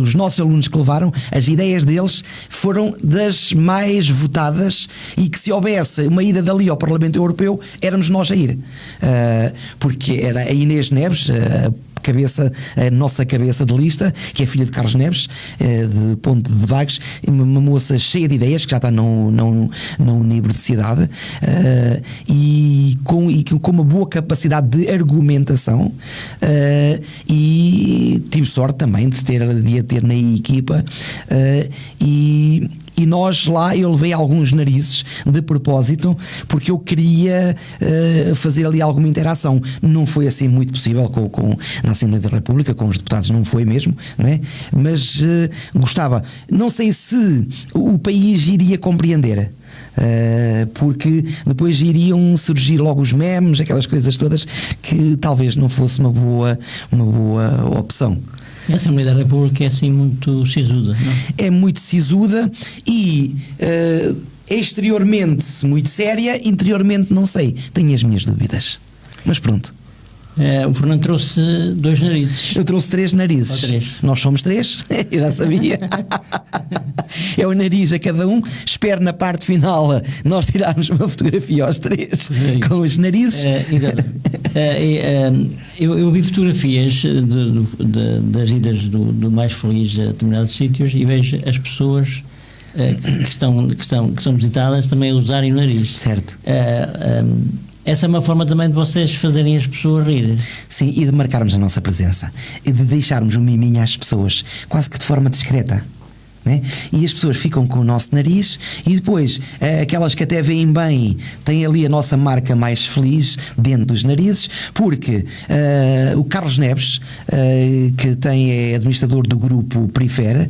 os nossos alunos que levaram, as ideias deles foram das mais votadas, e que se houvesse uma ida dali ao Parlamento Europeu, éramos nós a ir. Porque era a Inês Neves, a nossa cabeça de lista, que é filha de Carlos Neves, de Ponte de Vagos, uma moça cheia de ideias, que já está na universidade, e com uma boa capacidade de argumentação, e tive sorte também de ter na equipa, e E nós lá, eu levei alguns narizes de propósito, porque eu queria fazer ali alguma interação. Não foi assim muito possível na Assembleia da República, com os deputados não foi mesmo, não é? Mas gostava. Não sei se o país iria compreender. Porque depois iriam surgir logo os memes, aquelas coisas todas, que talvez não fosse uma boa opção. A Assembleia da República é assim muito sisuda, não? É muito sisuda e exteriormente muito séria, interiormente não sei, tenho as minhas dúvidas, mas pronto. O Fernando trouxe 2 narizes. Eu trouxe 3 narizes. Ou 3. Nós somos 3, eu já sabia. É o nariz a cada um. Espero na parte final nós tirarmos uma fotografia aos 3 com os narizes. Eu vi fotografias das idas do Mais Feliz a determinados sítios e vejo as pessoas que são visitadas também a usarem o nariz. Certo. Essa é uma forma também de vocês fazerem as pessoas rir. Sim, e de marcarmos a nossa presença e de deixarmos um miminho às pessoas, quase que de forma discreta. Né? E as pessoas ficam com o nosso nariz e depois aquelas que até veem bem têm ali a nossa marca Mais Feliz dentro dos narizes, porque o Carlos Neves, que é administrador do grupo Perifera,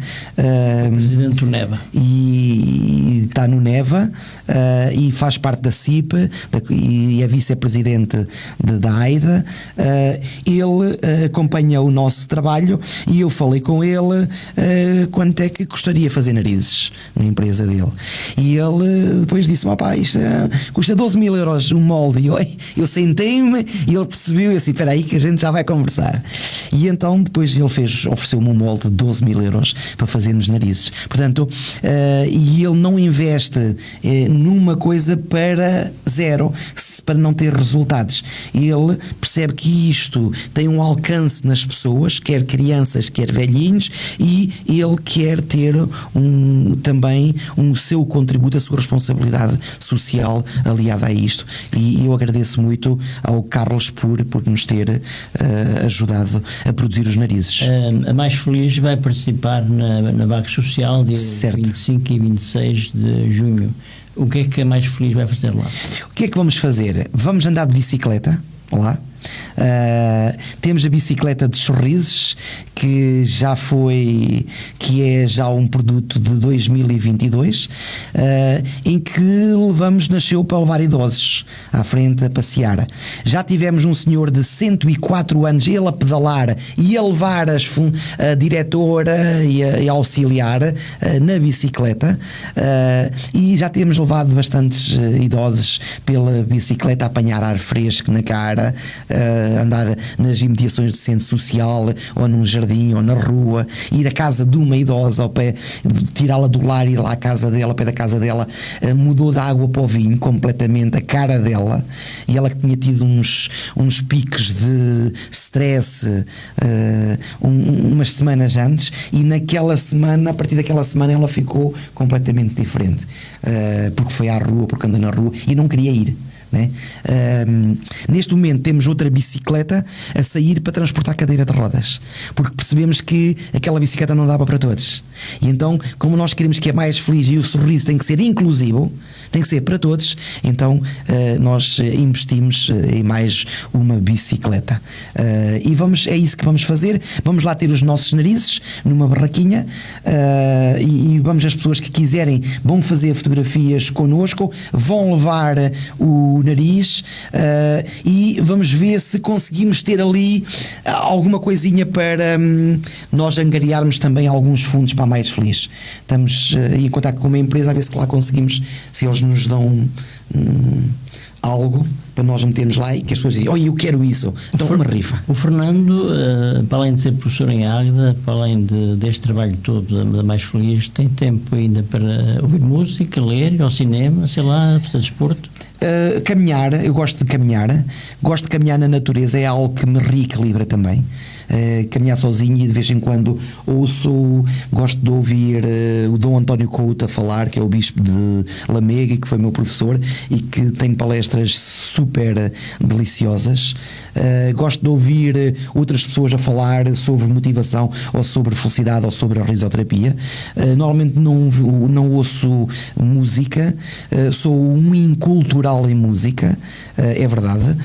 presidente do NEVA, e está no NEVA, e faz parte da CIP e é vice-presidente da AIDA, ele acompanha o nosso trabalho e eu falei com ele quanto é que gostaria de fazer narizes na empresa dele, e ele depois disse-me: isto custa 12.000 euros um molde, e eu sentei-me e ele percebeu, e assim, espera aí que a gente já vai conversar, e então depois ele ofereceu-me um molde de 12.000 euros para fazer nos narizes, portanto, e ele não investe numa coisa para zero, para não ter resultados. Ele percebe que isto tem um alcance nas pessoas, quer crianças, quer velhinhos, e ele quer ter também um seu contributo, a sua responsabilidade social aliada a isto, e eu agradeço muito ao Carlos por nos ter ajudado a produzir os narizes. A Mais Feliz vai participar na vaga social dia 25 e 26 de junho. O que é que a Mais Feliz vai fazer lá? O que é que vamos fazer? Vamos andar de bicicleta lá. Temos a bicicleta de sorrisos, que é já um produto de 2022, em que nasceu para levar idosos à frente a passear. Já tivemos um senhor de 104 anos, ele a pedalar e a levar a diretora e a auxiliar na bicicleta, e já temos levado bastantes idosos pela bicicleta a apanhar ar fresco na cara, andar nas imediações do centro social, ou num jardim, ou na rua, ir à casa de uma idosa, ao pé, tirá-la do lar, ir lá à casa dela, ao pé da casa dela. Mudou da água para o vinho completamente a cara dela, e ela que tinha tido uns picos de stress umas semanas antes, e naquela semana, a partir daquela semana, ela ficou completamente diferente, porque foi à rua, porque andou na rua e não queria ir. Né? Neste momento temos outra bicicleta a sair para transportar cadeira de rodas, porque percebemos que aquela bicicleta não dava para todos, e então, como nós queremos que é mais feliz e o sorriso tem que ser inclusivo, tem que ser para todos, então nós investimos em mais uma bicicleta, e é isso que vamos fazer. Vamos lá ter os nossos narizes numa barraquinha, e vamos, as pessoas que quiserem vão fazer fotografias connosco, vão levar o nariz, e vamos ver se conseguimos ter ali alguma coisinha para nós angariarmos também alguns fundos para a Mais Feliz. Estamos em contato com uma empresa a ver se lá conseguimos, se eles nos dão algo para nós metermos lá e que as pessoas dizem: eu quero isso, então uma rifa. O Fernando, para além de ser professor em Águeda, para além deste trabalho todo da Mais Feliz, tem tempo ainda para ouvir música, ler, ir ao cinema, sei lá, fazer desporto? Caminhar, eu gosto de caminhar na natureza, é algo que me reequilibra também. Caminhar sozinho, e de vez em quando gosto de ouvir o Dom António Couto a falar, que é o bispo de Lamega e que foi meu professor e que tem palestras super deliciosas. Gosto de ouvir outras pessoas a falar sobre motivação ou sobre felicidade ou sobre a risoterapia. Normalmente não ouço música, sou um incultural em música, é verdade,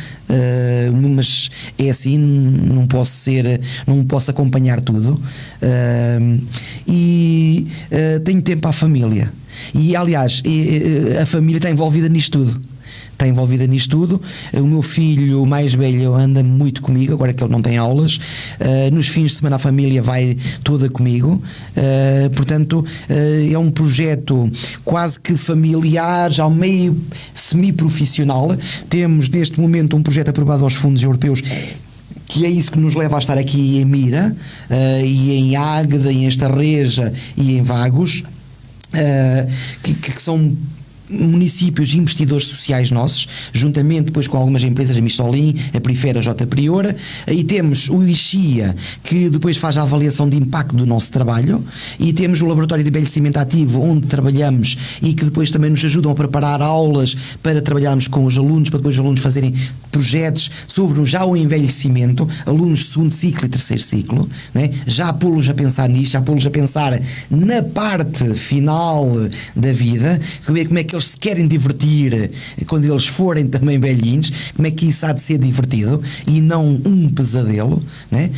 mas é assim, não posso acompanhar tudo, e tenho tempo à família, e aliás a família está envolvida nisto tudo. O meu filho mais velho anda muito comigo, agora que ele não tem aulas. Nos fins de semana a família vai toda comigo. Portanto, é um projeto quase que familiar, já meio semi-profissional. Temos neste momento um projeto aprovado aos fundos europeus, que é isso que nos leva a estar aqui em Mira, e em Águeda, e em Estarreja e em Vagos, que são municípios de investidores sociais nossos, juntamente depois com algumas empresas, a Mistolim, a Perifera, a J. Priora, e temos o IXIA, que depois faz a avaliação de impacto do nosso trabalho, e temos o Laboratório de Envelhecimento Ativo, onde trabalhamos e que depois também nos ajudam a preparar aulas para trabalharmos com os alunos, para depois os alunos fazerem projetos sobre já o envelhecimento, alunos de segundo ciclo e terceiro ciclo, não é? Já pô-los a pensar nisto, já pô-los a pensar na parte final da vida, como é que eles se querem divertir quando eles forem também velhinhos, como é que isso há de ser divertido e não um pesadelo, né?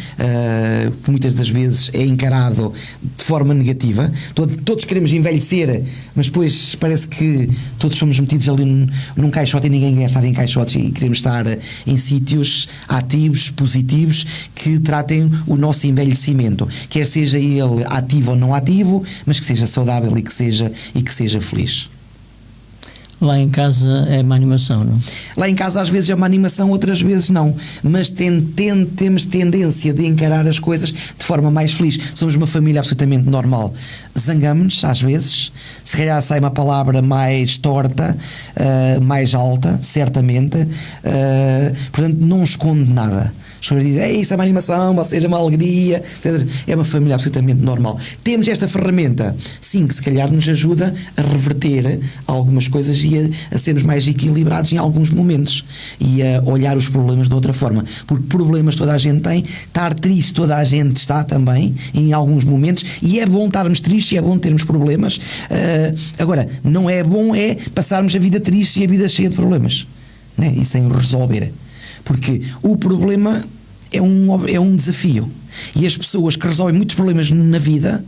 Que muitas das vezes é encarado de forma negativa. Todos queremos envelhecer, mas depois parece que todos somos metidos ali num caixote e ninguém quer estar em caixotes, e queremos estar em sítios ativos, positivos, que tratem o nosso envelhecimento, quer seja ele ativo ou não ativo, mas que seja saudável e que seja feliz. Lá em casa é uma animação, não? Lá em casa às vezes é uma animação, outras vezes não, mas temos tendência de encarar as coisas de forma mais feliz. Somos uma família absolutamente normal. Zangamos-nos às vezes, se calhar sai uma palavra mais torta, mais alta, certamente, portanto não esconde nada. As pessoas dizem, isso é uma animação, ou seja, uma alegria. É uma família absolutamente normal. Temos esta ferramenta, sim, que se calhar nos ajuda a reverter algumas coisas e a sermos mais equilibrados em alguns momentos e a olhar os problemas de outra forma, porque problemas toda a gente tem, estar triste toda a gente está também em alguns momentos, e é bom estarmos tristes e é bom termos problemas. Agora, não é bom passarmos a vida triste e a vida cheia de problemas, né? E sem o resolver, porque o problema é um desafio, e as pessoas que resolvem muitos problemas na vida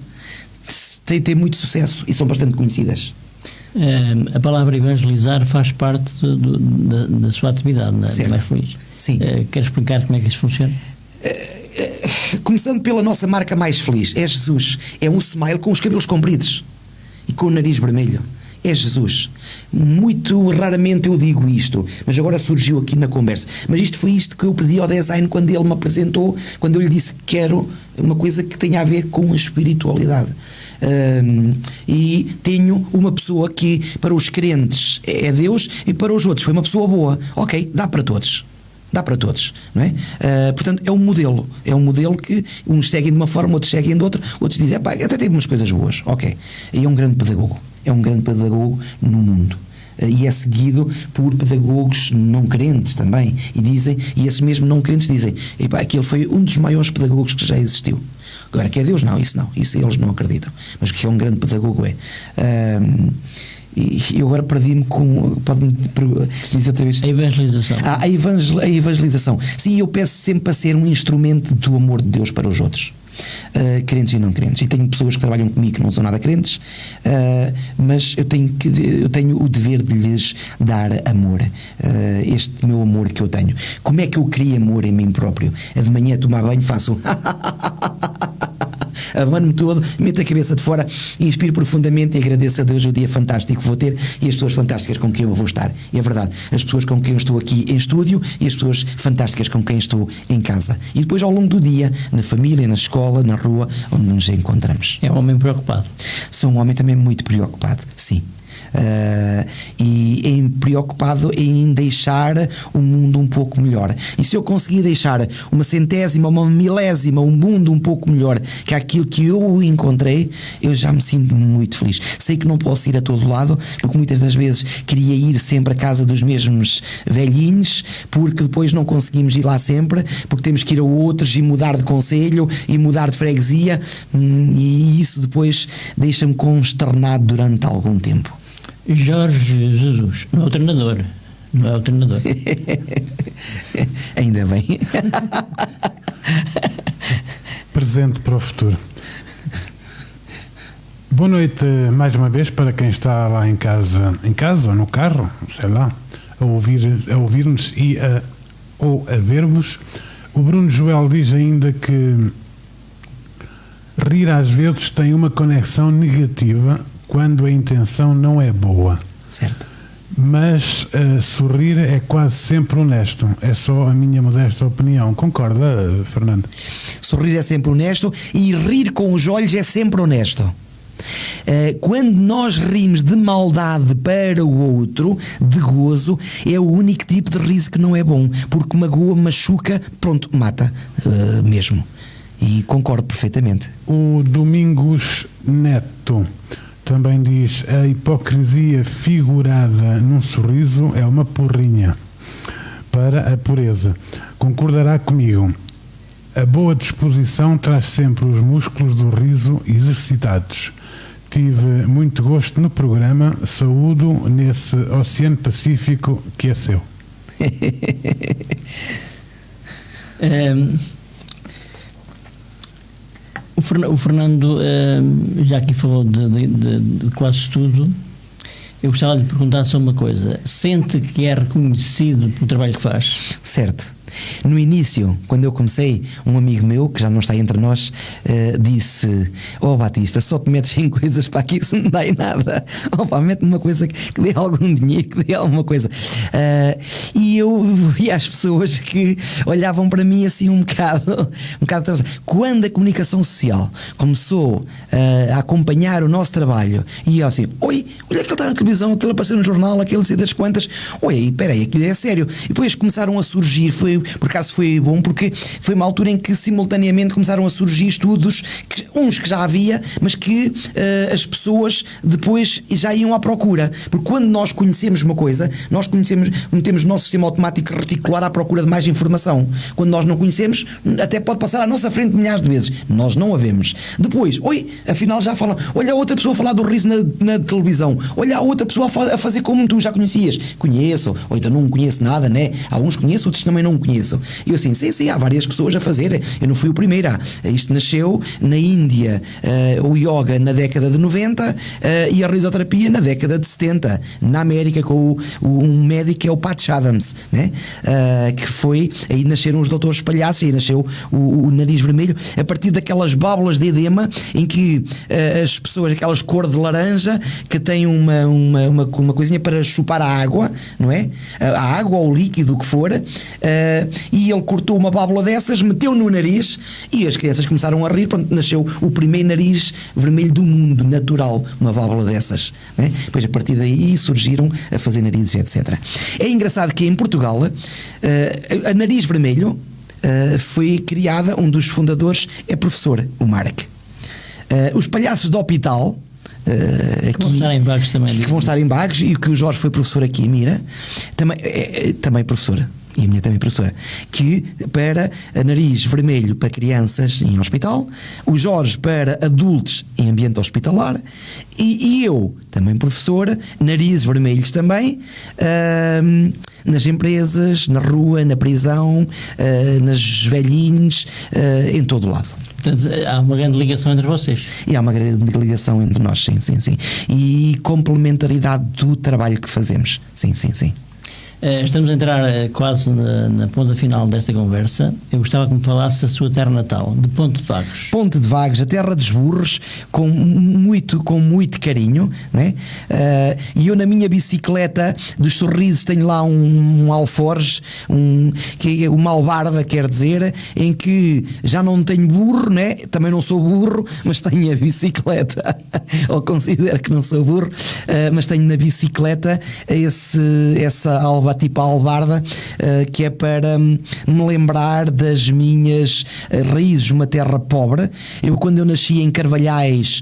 têm muito sucesso e são bastante conhecidas. A palavra evangelizar faz parte da sua atividade, da Mais Feliz. Sim. Quer explicar como é que isso funciona? Começando pela nossa marca Mais Feliz, é Jesus. É um smile com os cabelos compridos e com o nariz vermelho. É Jesus. Muito raramente eu digo isto, mas agora surgiu aqui na conversa. Mas foi isto que eu pedi ao design quando ele me apresentou, quando eu lhe disse que quero uma coisa que tenha a ver com a espiritualidade. E tenho uma pessoa que para os crentes é Deus e para os outros foi uma pessoa boa. Ok, dá para todos, não é? Portanto é um modelo que uns seguem de uma forma, outros seguem de outra, outros dizem, até teve umas coisas boas, ok. E é um grande pedagogo no mundo, e é seguido por pedagogos não crentes também, e esses mesmos não crentes dizem, aquele foi um dos maiores pedagogos que já existiu. Agora, que é Deus, isso eles não acreditam, mas que é um grande pedagogo e eu agora perdi-me pode-me dizer outra vez? A evangelização. A evangelização. Sim, eu peço sempre para ser um instrumento do amor de Deus para os outros, crentes e não crentes, e tenho pessoas que trabalham comigo que não são nada crentes, mas eu tenho o dever de lhes dar amor, este meu amor que eu tenho. Como é que eu crio amor em mim próprio? De manhã tomar banho, faço abano-me todo, meto a cabeça de fora, inspiro profundamente e agradeço a Deus o dia fantástico que vou ter e as pessoas fantásticas com quem eu vou estar. E é verdade, as pessoas com quem eu estou aqui em estúdio e as pessoas fantásticas com quem estou em casa. E depois ao longo do dia, na família, na escola, na rua, onde nos encontramos. É um homem preocupado. Sou um homem também muito preocupado, sim. e preocupado em deixar o mundo um pouco melhor. E se eu conseguir deixar uma centésima, uma milésima, um mundo um pouco melhor que aquilo que eu encontrei, eu já me sinto muito feliz. Sei que não posso ir a todo lado, porque muitas das vezes queria ir sempre à casa dos mesmos velhinhos, porque depois não conseguimos ir lá sempre, porque temos que ir a outros e mudar de concelho e mudar de freguesia, e isso depois deixa-me consternado durante algum tempo. Jorge Jesus, não é o treinador. Não é o treinador. Ainda bem. Presente para o futuro. Boa noite mais uma vez para quem está lá em casa ou no carro, sei lá, a ouvir-nos ou a ver-vos. O Bruno Joel diz ainda que rir às vezes tem uma conexão negativa quando a intenção não é boa. Certo. Mas sorrir é quase sempre honesto. É só a minha modesta opinião. Concorda, Fernando? Sorrir é sempre honesto e rir com os olhos é sempre honesto. Quando nós rimos de maldade para o outro, de gozo, é o único tipo de riso que não é bom, porque magoa, machuca, pronto, mata mesmo. E concordo perfeitamente. O Domingos Neto também diz: a hipocrisia figurada num sorriso é uma porrinha para a pureza. Concordará comigo. A boa disposição traz sempre os músculos do riso exercitados. Tive muito gosto no programa. Saúdo nesse Oceano Pacífico que é seu. O Fernando já aqui falou de quase tudo. Eu gostava de perguntar só uma coisa: sente que é reconhecido pelo trabalho que faz? Certo. No início, quando eu comecei, um amigo meu, que já não está entre nós, disse: "Oh Batista, só te metes em coisas para aqui, isso não dá em nada. Opa, mete-me uma coisa que dê algum dinheiro, que dê alguma coisa." E eu via as pessoas que olhavam para mim assim um bocado quando a comunicação social começou a acompanhar o nosso trabalho, e eu assim: "Oi, olha que ele está na televisão, aquele apareceu no jornal, aquele sei das quantas. Oi, espera aí, aquilo é sério." E depois começaram a surgir, por acaso foi bom, porque foi uma altura em que simultaneamente começaram a surgir estudos, uns que já havia, mas que as pessoas depois já iam à procura, porque quando nós conhecemos uma coisa, nós metemos o nosso sistema automático reticular à procura de mais informação. Quando nós não conhecemos, até pode passar à nossa frente milhares de vezes, nós não a vemos. Depois, afinal já falam, olha a outra pessoa a falar do riso na televisão, olha a outra pessoa a fazer como tu já conhecias. Conheço, ou então não conheço nada, né? Alguns conheço, outros também não conheço. E eu assim, sim, há várias pessoas a fazer, eu não fui o primeiro. Isto nasceu na Índia, o yoga na década de 90 e a risoterapia na década de 70, na América, com um médico que é o Patch Adams, né? Que foi, aí nasceram os doutores palhaços, aí nasceu o nariz vermelho, a partir daquelas bábulas de edema em que as pessoas, aquelas cor de laranja, que têm uma coisinha para chupar a água, não é? A água ou o líquido, o que for, e ele cortou uma bábula dessas, meteu no nariz e as crianças começaram a rir. Pronto, nasceu o primeiro nariz vermelho do mundo, natural, uma bábula dessas, né? Depois a partir daí surgiram a fazer narizes, etc. É engraçado que em Portugal a nariz vermelho foi criada, um dos fundadores é professor, o Marc. Os palhaços do hospital que vão estar em Bagos também, que vão estar em Bagos, e que o Jorge foi professor aqui em Mira, também professora, e a minha também professora, que para a nariz vermelho para crianças em hospital, o Jorge para adultos em ambiente hospitalar, e eu também professora, narizes vermelhos também, nas empresas, na rua, na prisão, nas velhinhos, em todo o lado. Portanto, há uma grande ligação entre vocês. E há uma grande ligação entre nós, sim. E complementaridade do trabalho que fazemos, sim. Estamos a entrar quase na ponta final desta conversa. Eu gostava que me falasse a sua terra natal, de Ponte de Vagos. Ponte de Vagos, a terra dos burros, com muito carinho, não é? E eu na minha bicicleta dos Sorrisos tenho lá um alforge, que é uma albarda, quer dizer, em que já não tenho burro, né? Também não sou burro, mas tenho a bicicleta, ou considero que não sou burro, mas tenho na bicicleta essa tipo albarda, que é para me lembrar das minhas raízes, uma terra pobre. Quando eu nasci em Carvalhais,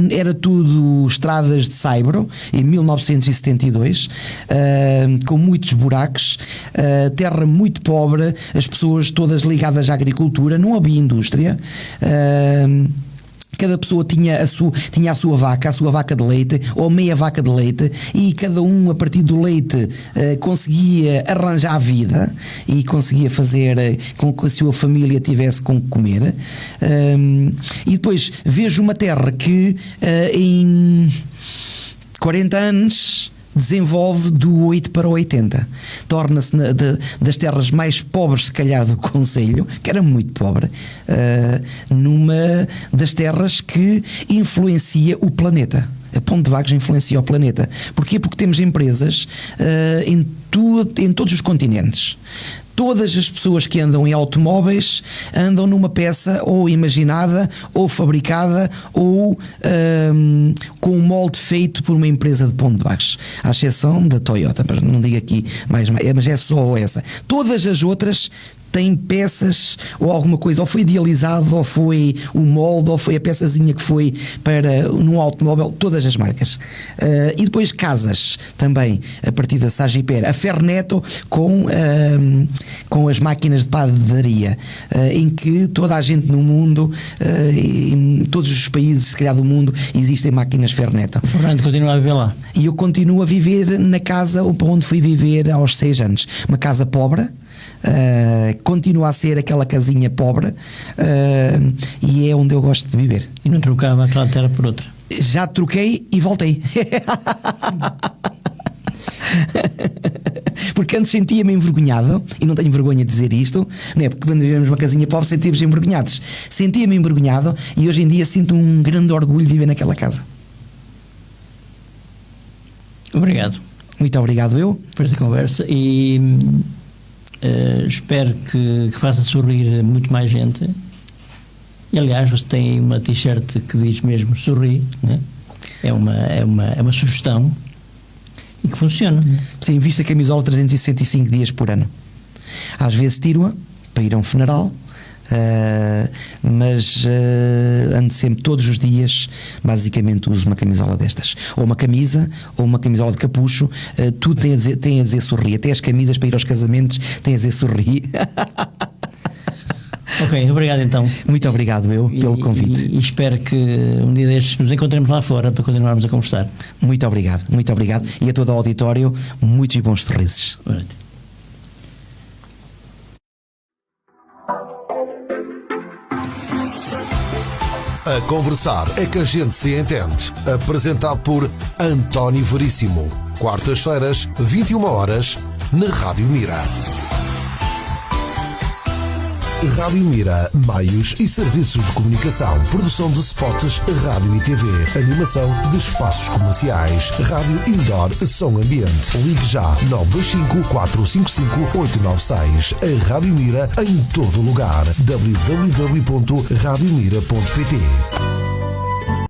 era tudo estradas de saibro, em 1972, com muitos buracos, terra muito pobre, as pessoas todas ligadas à agricultura, não havia indústria. Cada pessoa tinha a sua vaca de leite, ou meia vaca de leite, e cada um, a partir do leite, conseguia arranjar a vida e conseguia fazer com que a sua família tivesse com que comer. E depois vejo uma terra que em 40 anos desenvolve do 8 para o 80, torna-se das terras mais pobres, se calhar, do concelho, que era muito pobre, numa das terras que influencia o planeta. A Ponte de Vagos influencia o planeta. Porquê? Porque temos empresas em todos os continentes. Todas as pessoas que andam em automóveis andam numa peça ou imaginada, ou fabricada, ou com um molde feito por uma empresa de Ponte de Vagos, à exceção da Toyota, não digo aqui mais, mas é só essa. Todas as outras têm peças ou alguma coisa, ou foi idealizado, ou foi o molde, ou foi a peçazinha que foi para num automóvel, todas as marcas. E depois casas também, a partir da Sagipera, a Ferneto com as máquinas de padaria, em que toda a gente no mundo, em todos os países, se calhar do mundo, existem máquinas Ferneto. O Fernando continua a viver lá. E eu continuo a viver na casa para onde fui viver aos 6 anos. Uma casa pobre. Continua a ser aquela casinha pobre, e é onde eu gosto de viver. E não trocava aquela terra por outra? Já troquei e voltei. Porque antes sentia-me envergonhado, e não tenho vergonha de dizer isto, não é? Porque quando vivemos numa casinha pobre sentíamos envergonhados. Sentia-me envergonhado, e hoje em dia sinto um grande orgulho de viver naquela casa. Obrigado. Muito obrigado eu por esta conversa, e espero que faça sorrir muito mais gente. E aliás, você tem uma t-shirt que diz mesmo sorri, né? É uma sugestão e que funciona. Sim, visto a camisola 365 dias por ano. Às vezes tiro-a para ir a um funeral, mas ando sempre, todos os dias, basicamente uso uma camisola destas, ou uma camisa, ou uma camisola de capucho. Tudo tem a dizer sorri, até as camisas para ir aos casamentos têm a dizer sorri. Ok, obrigado então. Muito obrigado pelo convite. E espero que um dia destes nos encontremos lá fora para continuarmos a conversar. Muito obrigado. E a todo o auditório, muitos e bons sorrisos. Boa noite. A conversar é que a gente se entende. Apresentado por António Veríssimo. Quartas-feiras, 21h, na Rádio Mira. Rádio Mira, meios e serviços de comunicação, produção de spots, rádio e TV, animação de espaços comerciais, rádio indoor, som ambiente. Ligue já 925 455 896. A Rádio Mira em todo lugar. www.radiomira.pt.